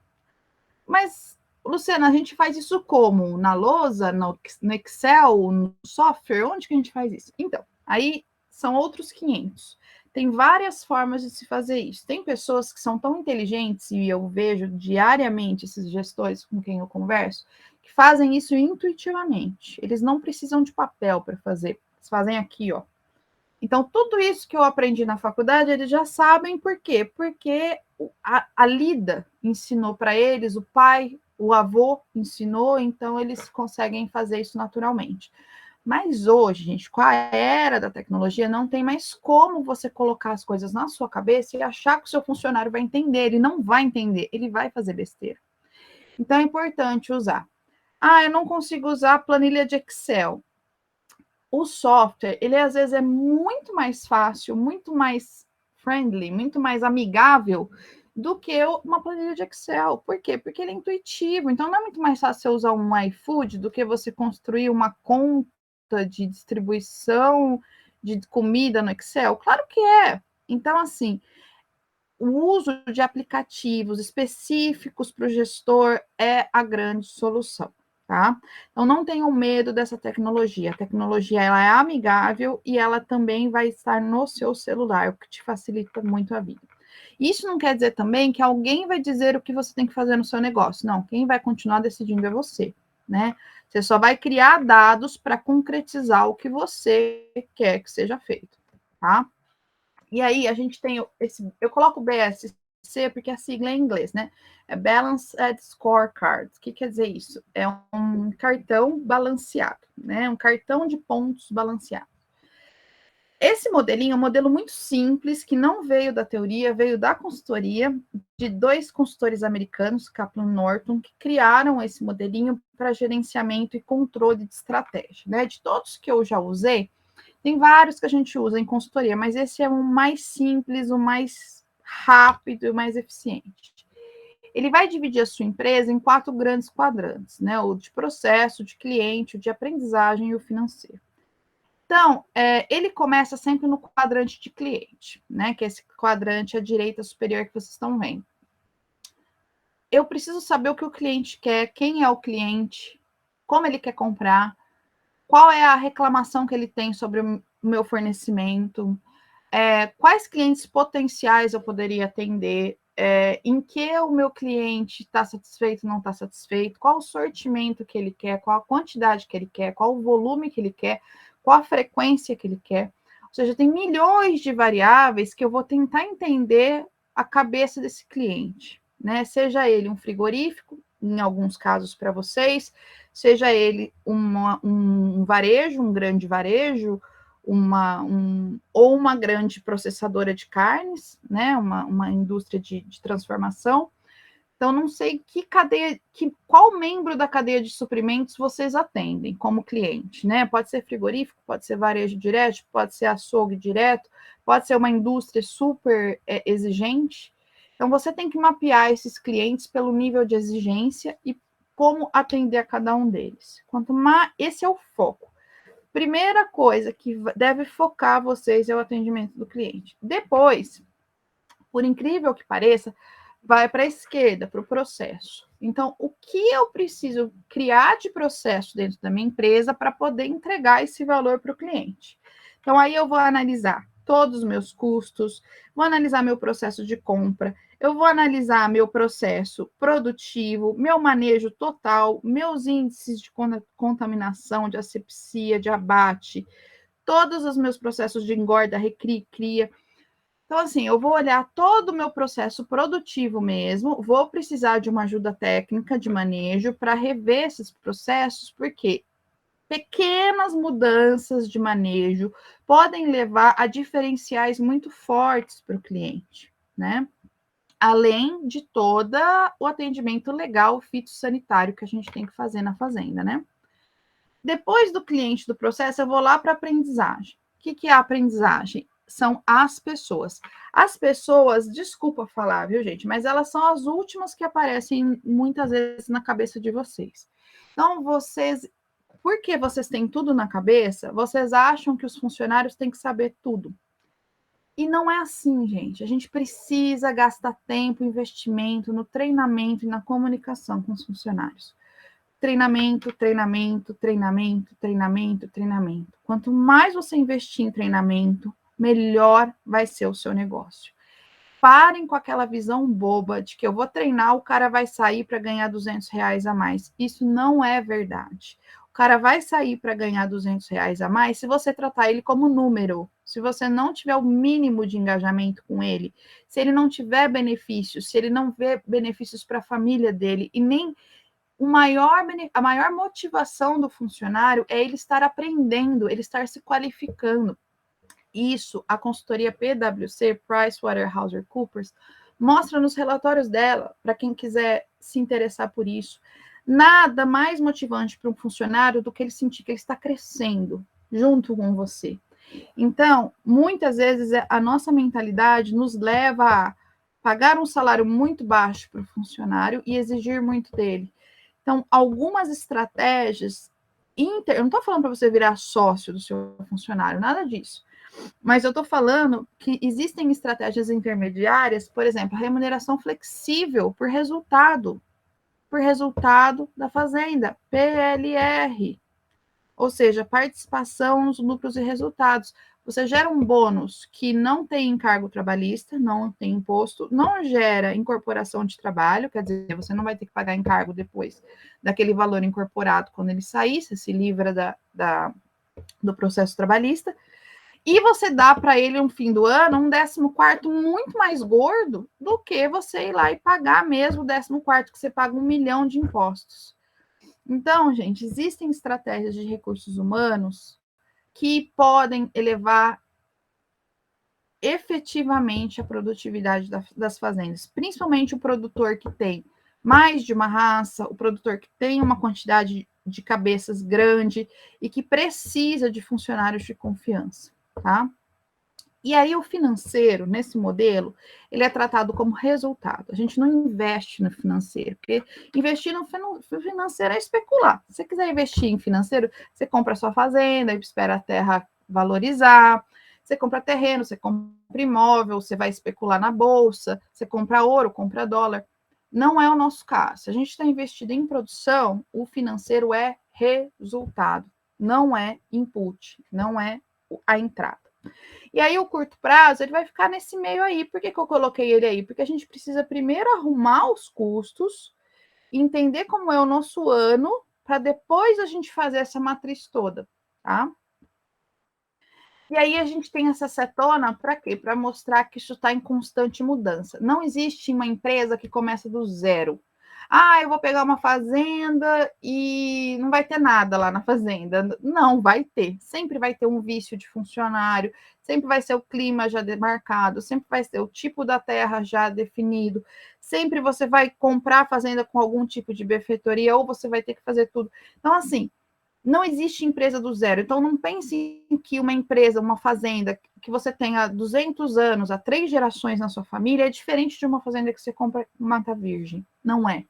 Mas, Luciana, a gente faz isso como? Na lousa, no Excel, no software? Onde que a gente faz isso? Então, aí são outros 500. Tem várias formas de se fazer isso. Tem pessoas que são tão inteligentes, e eu vejo diariamente esses gestores com quem eu converso, que fazem isso intuitivamente. Eles não precisam de papel para fazer. Eles fazem aqui, ó. Então, tudo isso que eu aprendi na faculdade, eles já sabem por quê? Porque a Lida ensinou para eles, o pai, o avô ensinou, então eles conseguem fazer isso naturalmente. Mas hoje, gente, com a era da tecnologia, não tem mais como você colocar as coisas na sua cabeça e achar que o seu funcionário vai entender. Ele não vai entender, ele vai fazer besteira. Então, é importante usar. Ah, eu não consigo usar a planilha de Excel. O software, ele às vezes é muito mais fácil, muito mais friendly, muito mais amigável do que uma planilha de Excel. Por quê? Porque ele é intuitivo. Então, não é muito mais fácil você usar um iFood do que você construir uma conta de distribuição de comida no Excel? Claro que é. Então, assim, o uso de aplicativos específicos para o gestor é a grande solução, tá? Então, não tenham medo dessa tecnologia. A tecnologia, ela é amigável e ela também vai estar no seu celular, o que te facilita muito a vida. Isso não quer dizer também que alguém vai dizer o que você tem que fazer no seu negócio. Não, quem vai continuar decidindo é você, né? Você só vai criar dados para concretizar o que você quer que seja feito, tá? E aí a gente tem eu coloco BSC porque a sigla é em inglês, né? É Balanced Scorecard. O que quer dizer isso? É um cartão balanceado, né? Um cartão de pontos balanceado. Esse modelinho é um modelo muito simples, que não veio da teoria, veio da consultoria, de 2 consultores americanos, Kaplan e Norton, que criaram esse modelinho para gerenciamento e controle de estratégia, né? De todos que eu já usei, tem vários que a gente usa em consultoria, mas esse é o mais simples, o mais rápido e o mais eficiente. Ele vai dividir a sua empresa em 4 grandes quadrantes, né? O de processo, de cliente, o de aprendizagem e o financeiro. Então, ele começa sempre no quadrante de cliente, né? Que é esse quadrante à direita superior que vocês estão vendo. Eu preciso saber o que o cliente quer, quem é o cliente, como ele quer comprar, qual é a reclamação que ele tem sobre o meu fornecimento, quais clientes potenciais eu poderia atender, em que o meu cliente está satisfeito, não está satisfeito, qual o sortimento que ele quer, qual a quantidade que ele quer, qual o volume que ele quer, qual a frequência que ele quer. Ou seja, tem milhões de variáveis que eu vou tentar entender a cabeça desse cliente, né? Seja ele um frigorífico, em alguns casos para vocês, seja ele um varejo, um grande varejo, ou uma grande processadora de carnes, né? Uma indústria de transformação. Então, não sei qual membro da cadeia de suprimentos vocês atendem como cliente, né? Pode ser frigorífico, pode ser varejo direto, pode ser açougue direto, pode ser uma indústria super exigente. Então, você tem que mapear esses clientes pelo nível de exigência e como atender a cada um deles. Quanto mais, esse é o foco. Primeira coisa que deve focar vocês é o atendimento do cliente. Depois, por incrível que pareça, vai para a esquerda, para o processo. Então, o que eu preciso criar de processo dentro da minha empresa para poder entregar esse valor para o cliente? Então, aí eu vou analisar todos os meus custos, vou analisar meu processo de compra, eu vou analisar meu processo produtivo, meu manejo total, meus índices de contaminação, de asepsia, de abate, todos os meus processos de engorda, recria, cria. Então, assim, eu vou olhar todo o meu processo produtivo mesmo, vou precisar de uma ajuda técnica de manejo para rever esses processos, porque pequenas mudanças de manejo podem levar a diferenciais muito fortes para o cliente, né? Além de todo o atendimento legal fitossanitário que a gente tem que fazer na fazenda, né? Depois do cliente do processo, eu vou lá para a aprendizagem. O que é a aprendizagem? São as pessoas. As pessoas, desculpa falar, viu, gente, mas elas são as últimas que aparecem muitas vezes na cabeça de vocês. Então, porque vocês têm tudo na cabeça, vocês acham que os funcionários têm que saber tudo. E não é assim, gente. A gente precisa gastar tempo, investimento no treinamento e na comunicação com os funcionários. Treinamento, treinamento, treinamento, treinamento, treinamento. Quanto mais você investir em treinamento, melhor vai ser o seu negócio. Parem com aquela visão boba de que eu vou treinar, o cara vai sair para ganhar R$200 a mais. Isso não é verdade. O cara vai sair para ganhar R$200 a mais se você tratar ele como número. Se você não tiver o mínimo de engajamento com ele, se ele não tiver benefícios, se ele não vê benefícios para a família dele e nem a maior motivação do funcionário é ele estar aprendendo, ele estar se qualificando. Isso, a consultoria PwC, PricewaterhouseCoopers, mostra nos relatórios dela, para quem quiser se interessar por isso. Nada mais motivante para um funcionário do que ele sentir que ele está crescendo junto com você. Então, muitas vezes, a nossa mentalidade nos leva a pagar um salário muito baixo para o funcionário e exigir muito dele. Então, algumas estratégias, eu não estou falando para você virar sócio do seu funcionário, nada disso. Mas eu estou falando que existem estratégias intermediárias, por exemplo, a remuneração flexível por resultado da fazenda, PLR, ou seja, participação nos lucros e resultados. Você gera um bônus que não tem encargo trabalhista, não tem imposto, não gera incorporação de trabalho, quer dizer, você não vai ter que pagar encargo depois daquele valor incorporado quando ele sair, você se livra do processo trabalhista, e você dá para ele no fim do ano um 14º muito mais gordo do que você ir lá e pagar mesmo o 14º que você paga 1 milhão de impostos. Então, gente, existem estratégias de recursos humanos que podem elevar efetivamente a produtividade das fazendas, principalmente o produtor que tem mais de uma raça, o produtor que tem uma quantidade de cabeças grande e que precisa de funcionários de confiança, tá? E aí o financeiro, nesse modelo, ele é tratado como resultado. A gente não investe no financeiro, porque investir no financeiro é especular. Se você quiser investir em financeiro, você compra a sua fazenda, espera a terra valorizar, você compra terreno, você compra imóvel, você vai especular na bolsa, você compra ouro, compra dólar. Não é o nosso caso. Se a gente está investido em produção, o financeiro é resultado, não é input, não é a entrada. E aí, o curto prazo, ele vai ficar nesse meio aí. Por que eu coloquei ele aí? Porque a gente precisa primeiro arrumar os custos, entender como é o nosso ano, para depois a gente fazer essa matriz toda, tá? E aí, a gente tem essa setona para quê? Para mostrar que isso está em constante mudança. Não existe uma empresa que começa do zero. Ah, eu vou pegar uma fazenda e não vai ter nada lá na fazenda. Não, vai ter. Sempre vai ter um vício de funcionário, sempre vai ser o clima já demarcado, sempre vai ser o tipo da terra já definido, sempre você vai comprar a fazenda com algum tipo de benfeitoria ou você vai ter que fazer tudo. Então, assim, não existe empresa do zero. Então, não pense que uma empresa, uma fazenda que você tenha há 200 anos, há 3 gerações na sua família, é diferente de uma fazenda que você compra em Mata Virgem. Não é.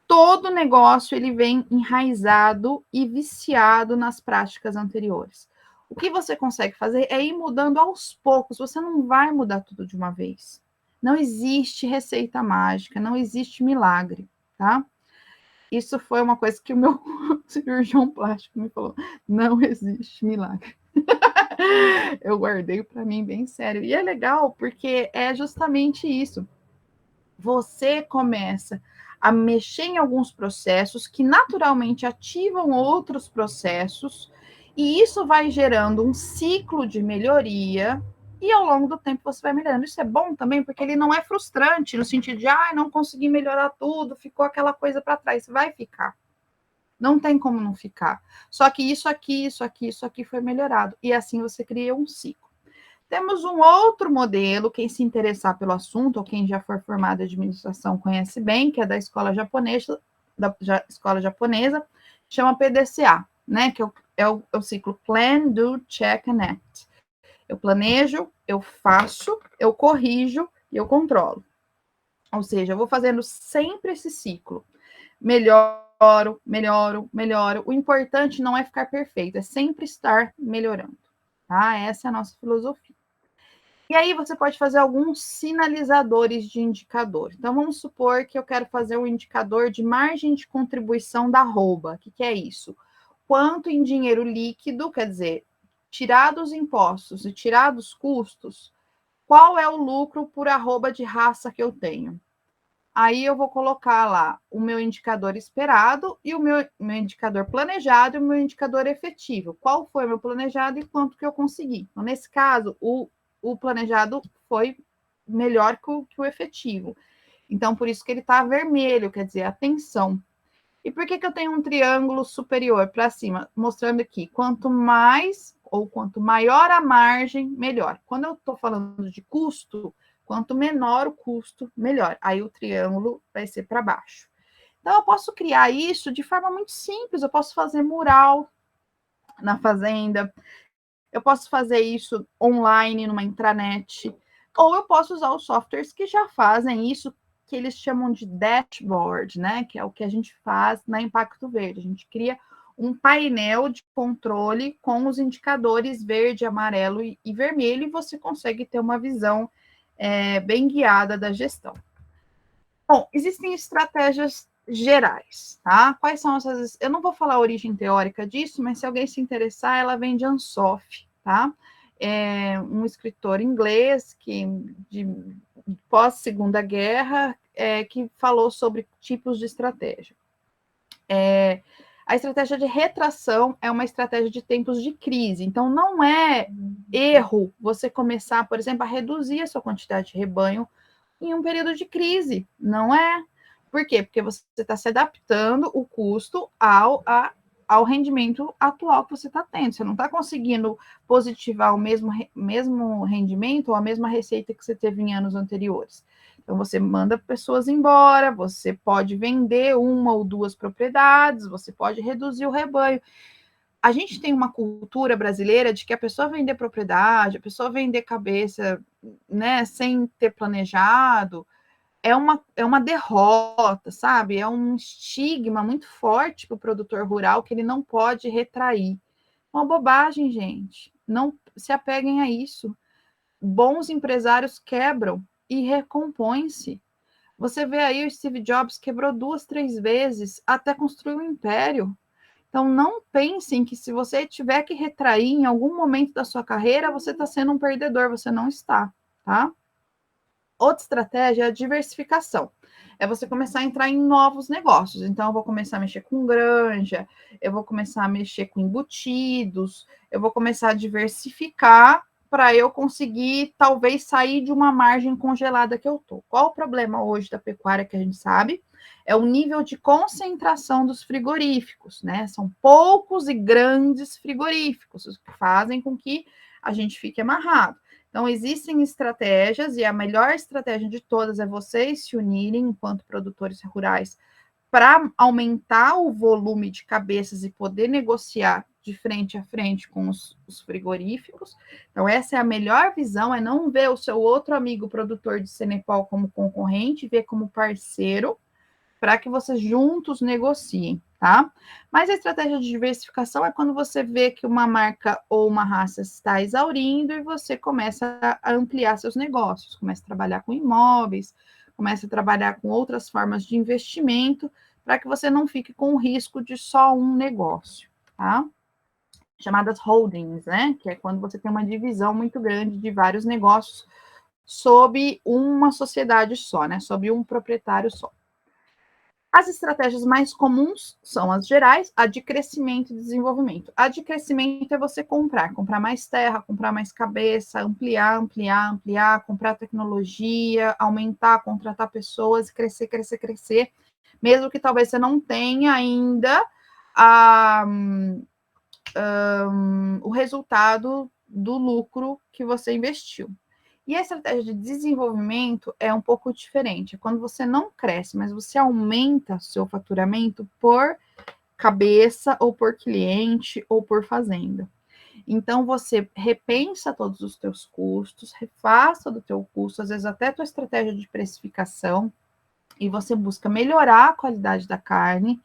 Todo negócio ele vem enraizado e viciado nas práticas anteriores. O que você consegue fazer é ir mudando aos poucos. Você não vai mudar tudo de uma vez. Não existe receita mágica, não existe milagre, tá? Isso foi uma coisa que o meu cirurgião plástico me falou. Não existe milagre. Eu guardei para mim bem sério. E é legal porque é justamente isso. Você começa a mexer em alguns processos que naturalmente ativam outros processos, e isso vai gerando um ciclo de melhoria, e ao longo do tempo você vai melhorando. Isso é bom também, porque ele não é frustrante, no sentido de, não consegui melhorar tudo, ficou aquela coisa para trás. Vai ficar. Não tem como não ficar. Só que isso aqui foi melhorado. E assim você cria um ciclo. Temos um outro modelo, quem se interessar pelo assunto, ou quem já for formado em administração conhece bem, que é da escola japonesa, chama PDCA, né? Que é o ciclo Plan, Do, Check and Act. Eu planejo, eu faço, eu corrijo e eu controlo. Ou seja, eu vou fazendo sempre esse ciclo. Melhoro. O importante não é ficar perfeito, é sempre estar melhorando. Tá? Essa é a nossa filosofia. E aí você pode fazer alguns sinalizadores de indicador. Então, vamos supor que eu quero fazer um indicador de margem de contribuição da arroba. O que é isso? Quanto em dinheiro líquido, quer dizer, tirados os impostos e tirados os custos, qual é o lucro por arroba de raça que eu tenho? Aí eu vou colocar lá o meu indicador esperado e o meu indicador planejado e o meu indicador efetivo. Qual foi o meu planejado e quanto que eu consegui? Então, nesse caso, o planejado foi melhor que o efetivo. Então, por isso que ele está vermelho, quer dizer, atenção. E por que eu tenho um triângulo superior para cima? Mostrando aqui, quanto mais ou quanto maior a margem, melhor. Quando eu estou falando de custo, quanto menor o custo, melhor. Aí o triângulo vai ser para baixo. Então, eu posso criar isso de forma muito simples. Eu posso fazer mural na fazenda, eu posso fazer isso online, numa intranet, ou eu posso usar os softwares que já fazem isso, que eles chamam de dashboard, né? Que é o que a gente faz na Impacto Verde. A gente cria um painel de controle com os indicadores verde, amarelo e vermelho, e você consegue ter uma visão bem guiada da gestão. Bom, existem estratégias gerais, tá? Quais são essas? Eu não vou falar a origem teórica disso, mas se alguém se interessar, ela vem de Ansoff, tá? É um escritor inglês que de pós-Segunda Guerra que falou sobre tipos de estratégia. A estratégia de retração é uma estratégia de tempos de crise. Então, não é erro você começar, por exemplo, a reduzir a sua quantidade de rebanho em um período de crise. Não é. Por quê? Porque você está se adaptando o custo ao rendimento atual que você está tendo. Você não está conseguindo positivar o mesmo rendimento ou a mesma receita que você teve em anos anteriores. Então, você manda pessoas embora, você pode vender 1 ou 2 propriedades, você pode reduzir o rebanho. A gente tem uma cultura brasileira de que a pessoa vender propriedade, a pessoa vender cabeça, né, sem ter planejado, é uma derrota, sabe? É um estigma muito forte para o produtor rural que ele não pode retrair. Uma bobagem, gente. Não se apeguem a isso. Bons empresários quebram e recompõem-se. Você vê aí o Steve Jobs quebrou 2, 3 vezes até construir um império. Então, não pensem que se você tiver que retrair em algum momento da sua carreira, você está sendo um perdedor, você não está, tá? Outra estratégia é a diversificação. É você começar a entrar em novos negócios. Então, eu vou começar a mexer com granja, eu vou começar a mexer com embutidos, eu vou começar a diversificar para eu conseguir, talvez, sair de uma margem congelada que eu estou. Qual o problema hoje da pecuária que a gente sabe? é o nível de concentração dos frigoríficos, né? São poucos e grandes frigoríficos, os que fazem com que a gente fique amarrado. Então, existem estratégias, e a melhor estratégia de todas é vocês se unirem, enquanto produtores rurais, para aumentar o volume de cabeças e poder negociar de frente a frente com os frigoríficos. Então, essa é a melhor visão, é não ver o seu outro amigo produtor de Cenepal como concorrente, ver como parceiro, para que vocês juntos negociem, tá? Mas a estratégia de diversificação é quando você vê que uma marca ou uma raça está exaurindo e você começa a ampliar seus negócios, começa a trabalhar com imóveis, começa a trabalhar com outras formas de investimento, para que você não fique com o risco de só um negócio, tá? Chamadas holdings, né? Que é quando você tem uma divisão muito grande de vários negócios sob uma sociedade só, né? Sob um proprietário só. As estratégias mais comuns são as gerais, a de crescimento e desenvolvimento. A de crescimento é você comprar mais terra, comprar mais cabeça, ampliar, comprar tecnologia, aumentar, contratar pessoas, crescer, mesmo que talvez você não tenha ainda o resultado do lucro que você investiu. E a estratégia de desenvolvimento é um pouco diferente. É quando você não cresce, mas você aumenta seu faturamento por cabeça, ou por cliente, ou por fazenda. Então, você repensa todos os teus custos, refaz todo o teu custo, às vezes até a tua estratégia de precificação, e você busca melhorar a qualidade da carne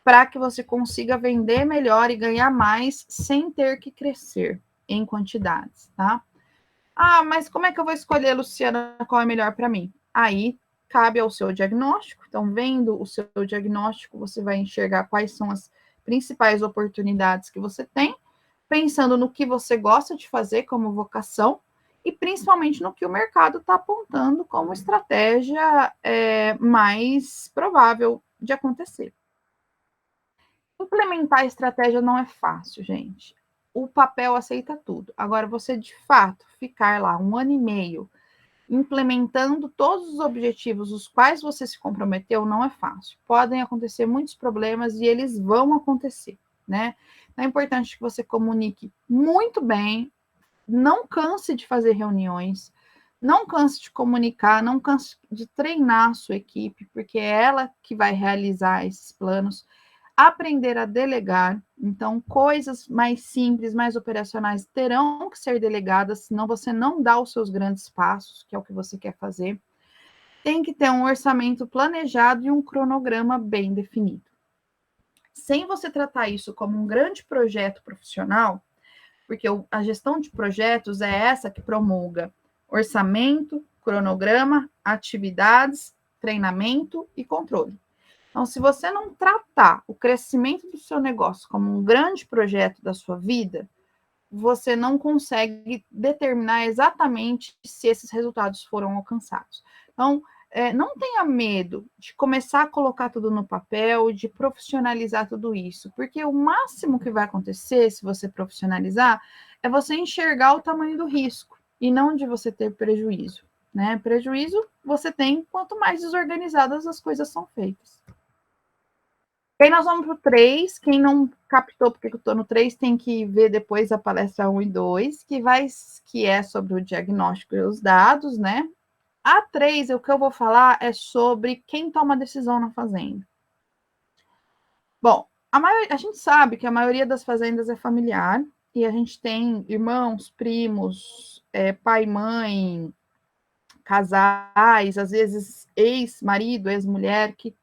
para que você consiga vender melhor e ganhar mais sem ter que crescer em quantidades, tá? Ah, mas como é que eu vou escolher, Luciana, qual é melhor para mim? Aí cabe ao seu diagnóstico. Então, vendo o seu diagnóstico, você vai enxergar quais são as principais oportunidades que você tem, pensando no que você gosta de fazer como vocação e principalmente no que o mercado está apontando como estratégia mais provável de acontecer. Implementar a estratégia não é fácil, gente. O papel aceita tudo. Agora, você de fato ficar lá 1 ano e meio implementando todos os objetivos os quais você se comprometeu não é fácil. Podem acontecer muitos problemas e eles vão acontecer, né? Então, é importante que você comunique muito bem, não canse de fazer reuniões, não canse de comunicar, não canse de treinar a sua equipe, porque é ela que vai realizar esses planos. Aprender a delegar, então coisas mais simples, mais operacionais terão que ser delegadas, senão você não dá os seus grandes passos, que é o que você quer fazer. Tem que ter um orçamento planejado e um cronograma bem definido. Sem você tratar isso como um grande projeto profissional, porque a gestão de projetos é essa que promulga orçamento, cronograma, atividades, treinamento e controle. Então, se você não tratar o crescimento do seu negócio como um grande projeto da sua vida, você não consegue determinar exatamente se esses resultados foram alcançados. Então, não tenha medo de começar a colocar tudo no papel, de profissionalizar tudo isso, porque o máximo que vai acontecer, se você profissionalizar, é você enxergar o tamanho do risco e não de você ter prejuízo, né? Prejuízo você tem quanto mais desorganizadas as coisas são feitas. Aí nós vamos para o 3. Quem não captou porque eu estou no 3 tem que ver depois a palestra 1 e 2, que é sobre o diagnóstico e os dados, né? A 3, o que eu vou falar é sobre quem toma decisão na fazenda. Bom, a gente sabe que a maioria das fazendas é familiar, e a gente tem irmãos, primos, pai, mãe, casais, às vezes ex-marido, ex-mulher, que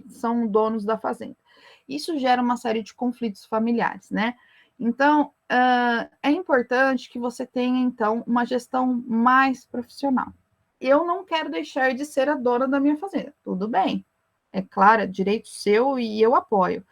são donos da fazenda. Isso gera uma série de conflitos familiares, né? Então, é importante que você tenha, então, uma gestão mais profissional. Eu não quero deixar de ser a dona da minha fazenda. Tudo bem. É claro, é direito seu e eu apoio.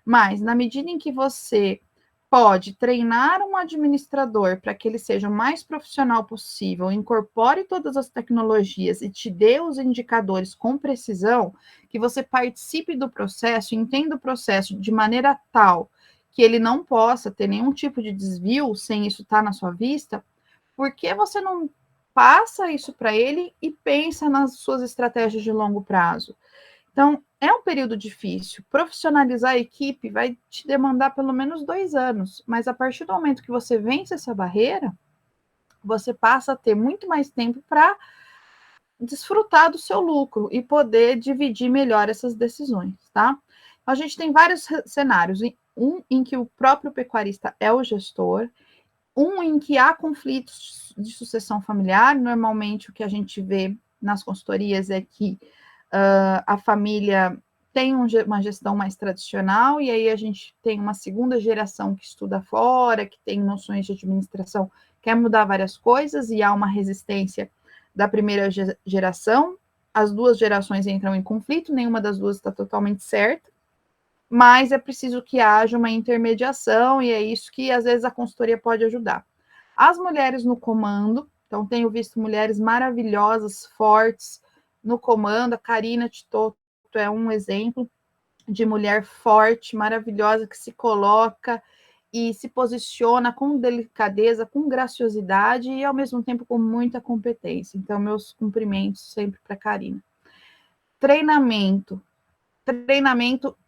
Mas, na medida em que você pode treinar um administrador para que ele seja o mais profissional possível, incorpore todas as tecnologias e te dê os indicadores com precisão, que você participe do processo, entenda o processo de maneira tal que ele não possa ter nenhum tipo de desvio sem isso estar na sua vista, por que você não passa isso para ele e pensa nas suas estratégias de longo prazo? Então, é um período difícil. Profissionalizar a equipe vai te demandar pelo menos 2 anos, mas a partir do momento que você vence essa barreira, você passa a ter muito mais tempo para desfrutar do seu lucro e poder dividir melhor essas decisões, tá? A gente tem vários cenários, um em que o próprio pecuarista é o gestor, um em que há conflitos de sucessão familiar. Normalmente o que a gente vê nas consultorias é que a família tem uma gestão mais tradicional, e aí a gente tem uma segunda geração que estuda fora, que tem noções de administração, quer mudar várias coisas, e há uma resistência da primeira geração. As duas gerações entram em conflito, nenhuma das duas está totalmente certa, mas é preciso que haja uma intermediação, e é isso que às vezes a consultoria pode ajudar. As mulheres no comando, então tenho visto mulheres maravilhosas, fortes no comando. A Karina Titoto é um exemplo de mulher forte, maravilhosa, que se coloca e se posiciona com delicadeza, com graciosidade e, ao mesmo tempo, com muita competência. Então, meus cumprimentos sempre para a Karina. Treinamento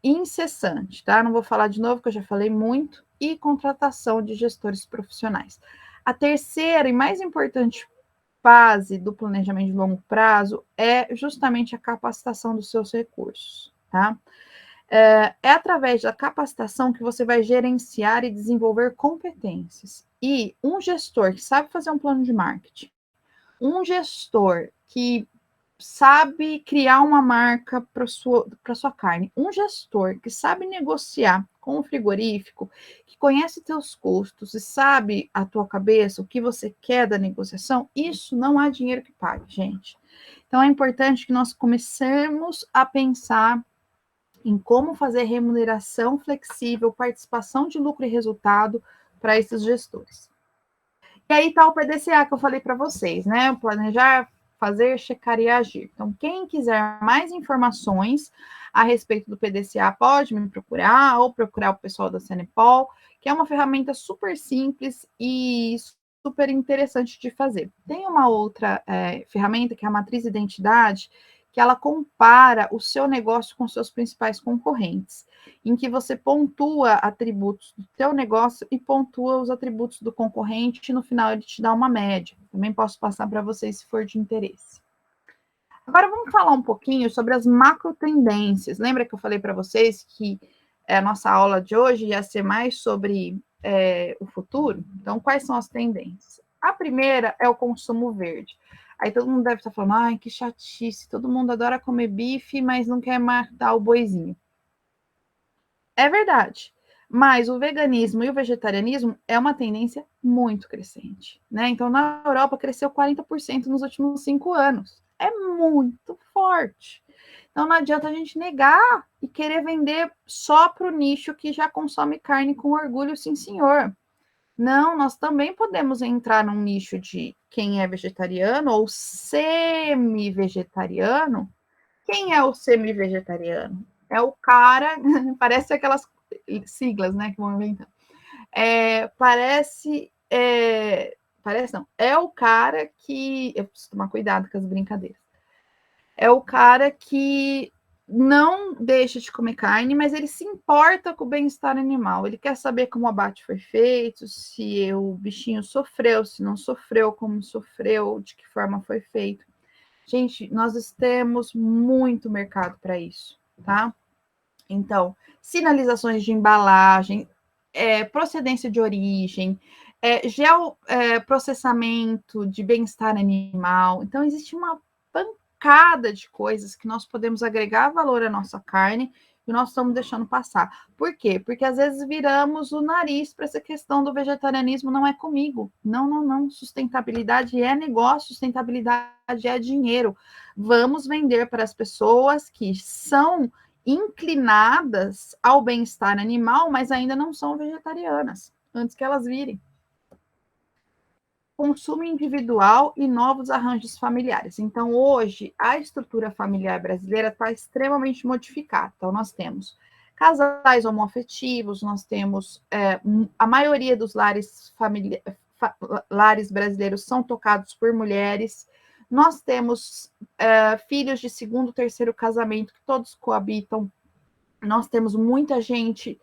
incessante, tá? Não vou falar de novo, que eu já falei muito. E contratação de gestores profissionais. A terceira e mais importante fase do planejamento de longo prazo é justamente a capacitação dos seus recursos, tá? É através da capacitação que você vai gerenciar e desenvolver competências. E um gestor que sabe fazer um plano de marketing, um gestor que sabe criar uma marca para sua carne, um gestor que sabe negociar com o frigorífico, que conhece teus custos e sabe a tua cabeça o que você quer da negociação, isso não há dinheiro que pague, gente. Então é importante que nós comecemos a pensar em como fazer remuneração flexível, participação de lucro e resultado para esses gestores. E aí está o PDCA que eu falei para vocês, né? Planejar, fazer, checar e agir. Então, quem quiser mais informações a respeito do PDCA pode me procurar ou procurar o pessoal da Cenepol, que é uma ferramenta super simples e super interessante de fazer. Tem uma outra ferramenta, que é a Matriz Identidade, que ela compara o seu negócio com seus principais concorrentes, em que você pontua atributos do teu negócio e pontua os atributos do concorrente, e no final ele te dá uma média. Também posso passar para vocês se for de interesse. Agora vamos falar um pouquinho sobre as macro tendências. Lembra que eu falei para vocês que a nossa aula de hoje ia ser mais sobre o futuro? Então, quais são as tendências? A primeira é o consumo verde. Aí todo mundo deve estar falando, ai, que chatice, todo mundo adora comer bife, mas não quer matar o boizinho. É verdade, mas o veganismo e o vegetarianismo é uma tendência muito crescente, né? Então, na Europa, cresceu 40% nos últimos 5 anos. É muito forte. Então, não adianta a gente negar e querer vender só para o nicho que já consome carne com orgulho, sim, senhor. Não, nós também podemos entrar num nicho de quem é vegetariano ou semi-vegetariano. Quem é o semi-vegetariano? É o cara, parece aquelas siglas, né, que vão inventar. Parece não, é o cara que, eu preciso tomar cuidado com as brincadeiras, é o cara que não deixa de comer carne, mas ele se importa com o bem-estar animal. Ele quer saber como o abate foi feito, se o bichinho sofreu, se não sofreu, como sofreu, de que forma foi feito. Gente, nós temos muito mercado para isso, tá? Então, sinalizações de embalagem, procedência de origem, geoprocessamento de bem-estar animal. Então, existe uma pancada de coisas que nós podemos agregar valor à nossa carne e nós estamos deixando passar. Por quê? Porque às vezes viramos o nariz para essa questão do vegetarianismo, não é comigo. Não. Sustentabilidade é negócio, sustentabilidade é dinheiro. Vamos vender para as pessoas que são inclinadas ao bem-estar animal, mas ainda não são vegetarianas, antes que elas virem. Consumo individual e novos arranjos familiares. Então, hoje, a estrutura familiar brasileira está extremamente modificada. Então, nós temos casais homoafetivos, nós temos a maioria dos lares brasileiros são tocados por mulheres, Nós temos filhos de segundo, terceiro casamento, que todos coabitam. Nós temos muita gente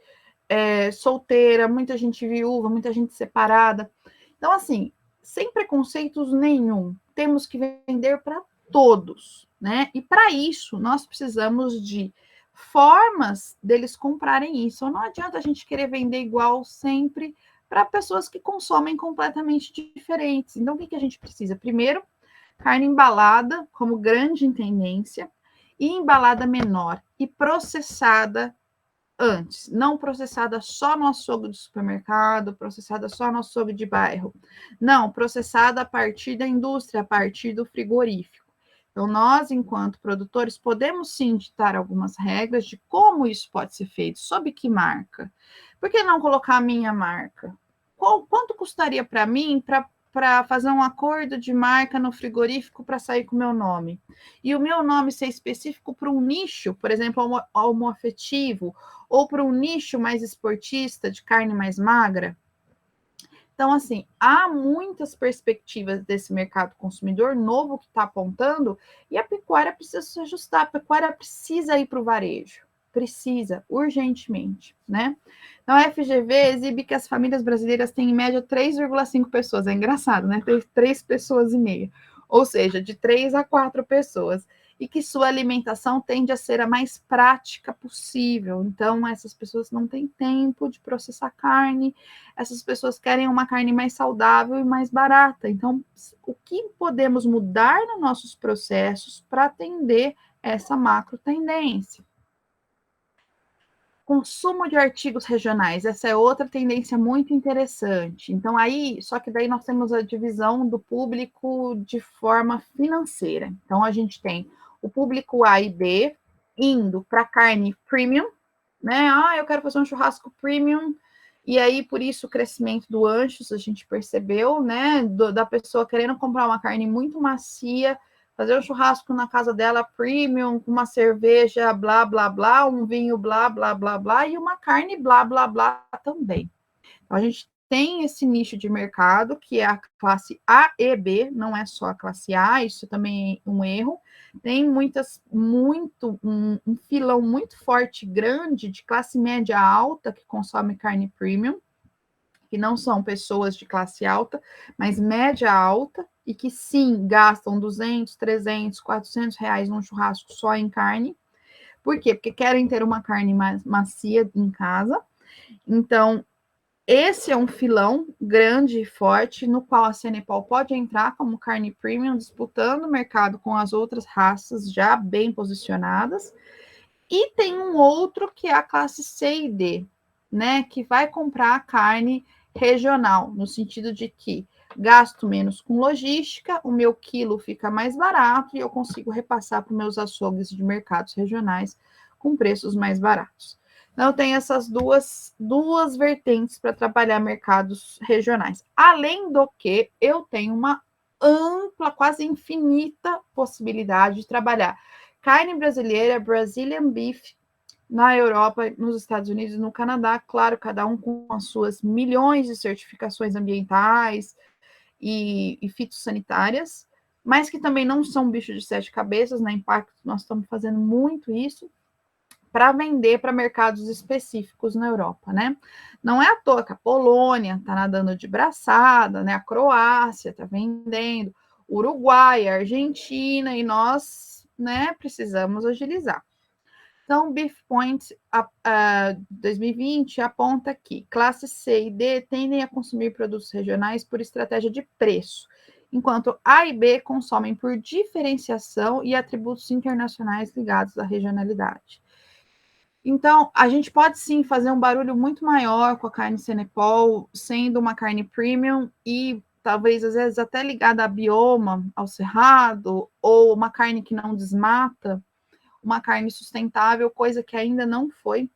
solteira, muita gente viúva, muita gente separada. Então, assim, sem preconceitos nenhum, temos que vender para todos, né? E para isso, nós precisamos de formas deles comprarem isso. Não adianta a gente querer vender igual sempre para pessoas que consomem completamente diferentes. Então, o que a gente precisa? Primeiro, carne embalada como grande tendência e embalada menor e processada antes, não processada só no açougue do supermercado, processada só no açougue de bairro. Não, processada a partir da indústria, a partir do frigorífico. Então, nós, enquanto produtores, podemos sim ditar algumas regras de como isso pode ser feito, sob que marca. Por que não colocar a minha marca? Quanto custaria para mim para fazer um acordo de marca no frigorífico para sair com o meu nome? E o meu nome ser específico para um nicho, por exemplo, homoafetivo, ou para um nicho mais esportista, de carne mais magra? Então, assim, há muitas perspectivas desse mercado consumidor novo que está apontando, e a pecuária precisa se ajustar, a pecuária precisa ir para o varejo, precisa, urgentemente, né? Então, a FGV exibe que as famílias brasileiras têm, em média, 3,5 pessoas, é engraçado, né? Tem 3 pessoas e meia, ou seja, de 3 a 4 pessoas, e que sua alimentação tende a ser a mais prática possível. Então, essas pessoas não têm tempo de processar carne, essas pessoas querem uma carne mais saudável e mais barata. Então, o que podemos mudar nos nossos processos para atender essa macro tendência? Consumo de artigos regionais, essa é outra tendência muito interessante. Então, aí, só que daí nós temos a divisão do público de forma financeira. Então, a gente tem o público A e B indo para carne premium, né? Ah, eu quero fazer um churrasco premium, e aí, por isso, o crescimento do anchos, a gente percebeu, né? Da pessoa querendo comprar uma carne muito macia, fazer um churrasco na casa dela premium, com uma cerveja blá, blá, blá, um vinho blá, blá, blá, blá, e uma carne blá, blá, blá também. Então, a gente tem esse nicho de mercado, que é a classe A e B, não é só a classe A, isso também é um erro. Tem um filão muito forte, grande, de classe média alta, que consome carne premium, que não são pessoas de classe alta, mas média alta, e que sim, gastam 200, 300, 400 reais num churrasco só em carne. Por quê? Porque querem ter uma carne mais macia em casa. Então, esse é um filão grande e forte, no qual a Cenepal pode entrar como carne premium, disputando o mercado com as outras raças já bem posicionadas. E tem um outro que é a classe C e D, né? Que vai comprar a carne regional, no sentido de que gasto menos com logística, o meu quilo fica mais barato e eu consigo repassar para os meus açougues de mercados regionais com preços mais baratos. Então, eu tenho essas duas vertentes para trabalhar mercados regionais. Além do que, eu tenho uma ampla, quase infinita possibilidade de trabalhar carne brasileira, Brazilian Beef, na Europa, nos Estados Unidos, no Canadá, claro, cada um com as suas milhões de certificações ambientais e fitossanitárias, mas que também não são bichos de 7 cabeças, na Impacto nós estamos fazendo muito isso, para vender para mercados específicos na Europa, né? Não é à toa que a Polônia está nadando de braçada, né? A Croácia está vendendo, Uruguai, a Argentina, e nós, né, precisamos agilizar. Então, Beef Point 2020 aponta que classe C e D tendem a consumir produtos regionais por estratégia de preço, enquanto A e B consomem por diferenciação e atributos internacionais ligados à regionalidade. Então, a gente pode sim fazer um barulho muito maior com a carne Cenepal, sendo uma carne premium e talvez às vezes até ligada a bioma, ao cerrado, ou uma carne que não desmata, uma carne sustentável, coisa que ainda não foi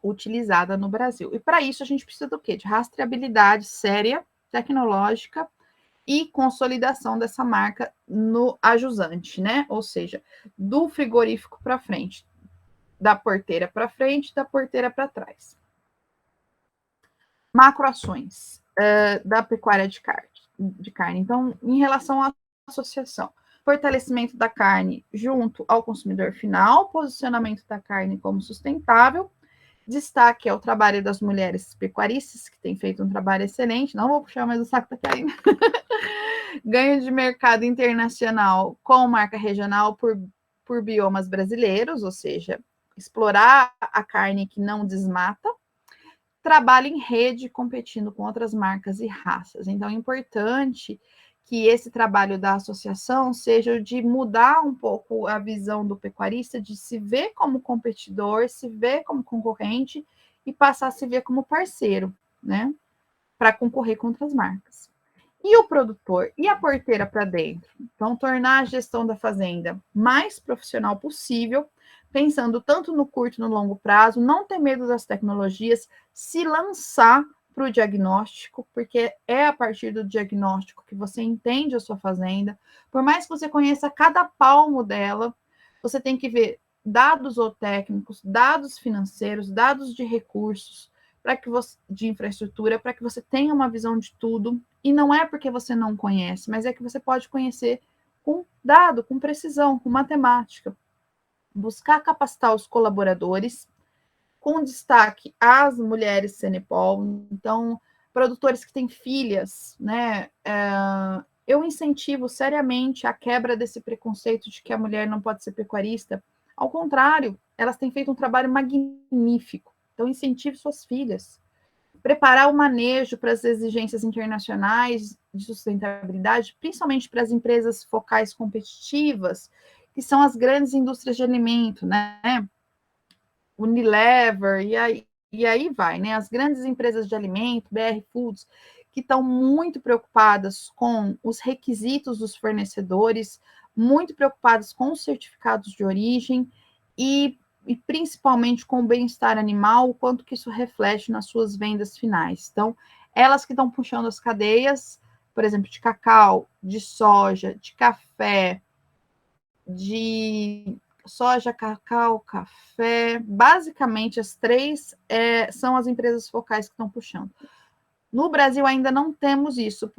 utilizada no Brasil. E para isso a gente precisa do quê? De rastreabilidade séria, tecnológica e consolidação dessa marca no ajusante, né? Ou seja, do frigorífico para frente, da porteira para frente, da porteira para trás. Macroações da pecuária de carne. Então, em relação ao associação. Fortalecimento da carne junto ao consumidor final, posicionamento da carne como sustentável, destaque ao trabalho das mulheres pecuaristas, que têm feito um trabalho excelente, não vou puxar mais o saco da carne. Ganho de mercado internacional com marca regional por biomas brasileiros, ou seja, explorar a carne que não desmata, trabalho em rede competindo com outras marcas e raças. Então, é importante que esse trabalho da associação seja o de mudar um pouco a visão do pecuarista, de se ver como competidor, se ver como concorrente e passar a se ver como parceiro, né? Para concorrer com outras marcas. E o produtor e a porteira para dentro? Então, tornar a gestão da fazenda mais profissional possível, pensando tanto no curto e no longo prazo, não ter medo das tecnologias, se lançar para o diagnóstico, porque é a partir do diagnóstico que você entende a sua fazenda. Por mais que você conheça cada palmo dela, você tem que ver dados zootécnicos, dados financeiros, dados de recursos, para que você, de infraestrutura, para que você tenha uma visão de tudo. E não é porque você não conhece, mas é que você pode conhecer com dado, com precisão, com matemática. Buscar capacitar os colaboradores, com destaque às mulheres Cenepol. Então, produtores que têm filhas, né? Eu incentivo seriamente a quebra desse preconceito de que a mulher não pode ser pecuarista. Ao contrário, elas têm feito um trabalho magnífico. Então, incentive suas filhas. Preparar o manejo para as exigências internacionais de sustentabilidade, principalmente para as empresas focais competitivas, que são as grandes indústrias de alimento, né? Unilever, e aí vai, né? As grandes empresas de alimento, BR Foods, que estão muito preocupadas com os requisitos dos fornecedores, muito preocupadas com os certificados de origem e principalmente com o bem-estar animal, o quanto que isso reflete nas suas vendas finais. Então, elas que estão puxando as cadeias, por exemplo, de cacau, de soja, de café, de soja, cacau, café, basicamente as três são as empresas focais que estão puxando. No Brasil ainda não temos isso,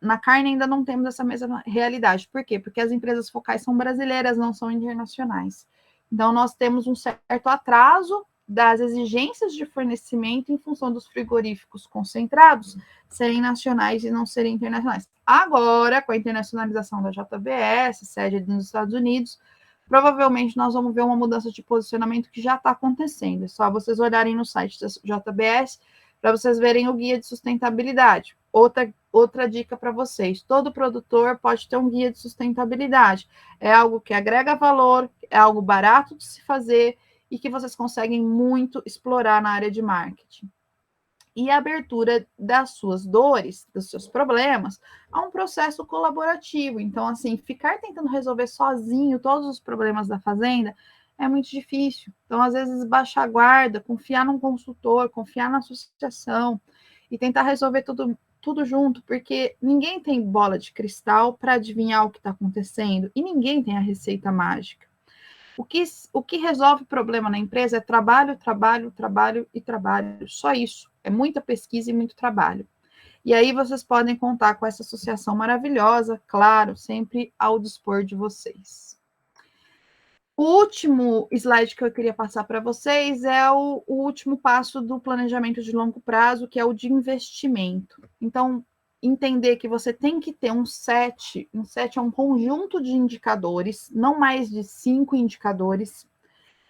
na carne ainda não temos essa mesma realidade. Por quê? Porque as empresas focais são brasileiras, não são internacionais. Então, nós temos um certo atraso das exigências de fornecimento em função dos frigoríficos concentrados serem nacionais e não serem internacionais. Agora, com a internacionalização da JBS, sede nos Estados Unidos, provavelmente nós vamos ver uma mudança de posicionamento que já está acontecendo. É só vocês olharem no site da JBS para vocês verem o guia de sustentabilidade. Outra dica para vocês: todo produtor pode ter um guia de sustentabilidade. É algo que agrega valor, é algo barato de se fazer e que vocês conseguem muito explorar na área de marketing. E a abertura das suas dores, dos seus problemas, a um processo colaborativo. Então, assim, ficar tentando resolver sozinho todos os problemas da fazenda é muito difícil. Então, às vezes, baixar a guarda, confiar num consultor, confiar na associação e tentar resolver tudo junto, porque ninguém tem bola de cristal para adivinhar o que está acontecendo e ninguém tem a receita mágica. O que resolve o problema na empresa é trabalho, trabalho, trabalho e trabalho. Só isso. É muita pesquisa e muito trabalho. E aí vocês podem contar com essa associação maravilhosa, claro, sempre ao dispor de vocês. O último slide que eu queria passar para vocês é o último passo do planejamento de longo prazo, que é o de investimento. Então, entender que você tem que ter um set é um conjunto de indicadores, não mais de 5 indicadores,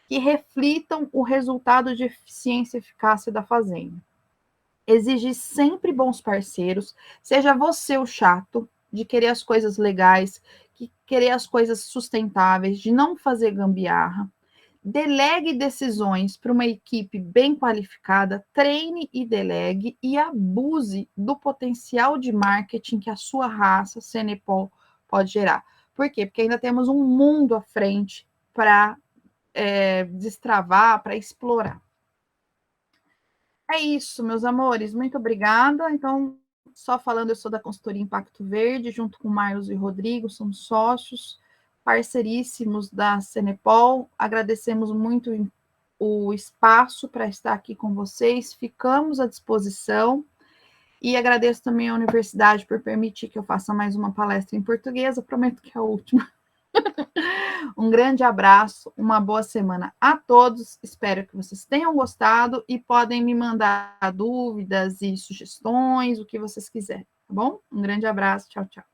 que reflitam o resultado de eficiência e eficácia da fazenda. Exige sempre bons parceiros, seja você o chato, de querer as coisas legais, de querer as coisas sustentáveis, de não fazer gambiarra. Delegue decisões para uma equipe bem qualificada, treine e delegue e abuse do potencial de marketing que a sua raça, Cenepol, pode gerar. Por quê? Porque ainda temos um mundo à frente para destravar, para explorar. É isso, meus amores. Muito obrigada. Então, só falando, eu sou da consultoria Impacto Verde, junto com o Marlos e o Rodrigo, somos sócios, parceiríssimos da Cenepol. Agradecemos muito o espaço para estar aqui com vocês. Ficamos à disposição. E agradeço também à universidade por permitir que eu faça mais uma palestra em português. Eu prometo que é a última. Um grande abraço, uma boa semana a todos. Espero que vocês tenham gostado e podem me mandar dúvidas e sugestões, o que vocês quiserem, tá bom? Um grande abraço, tchau, tchau.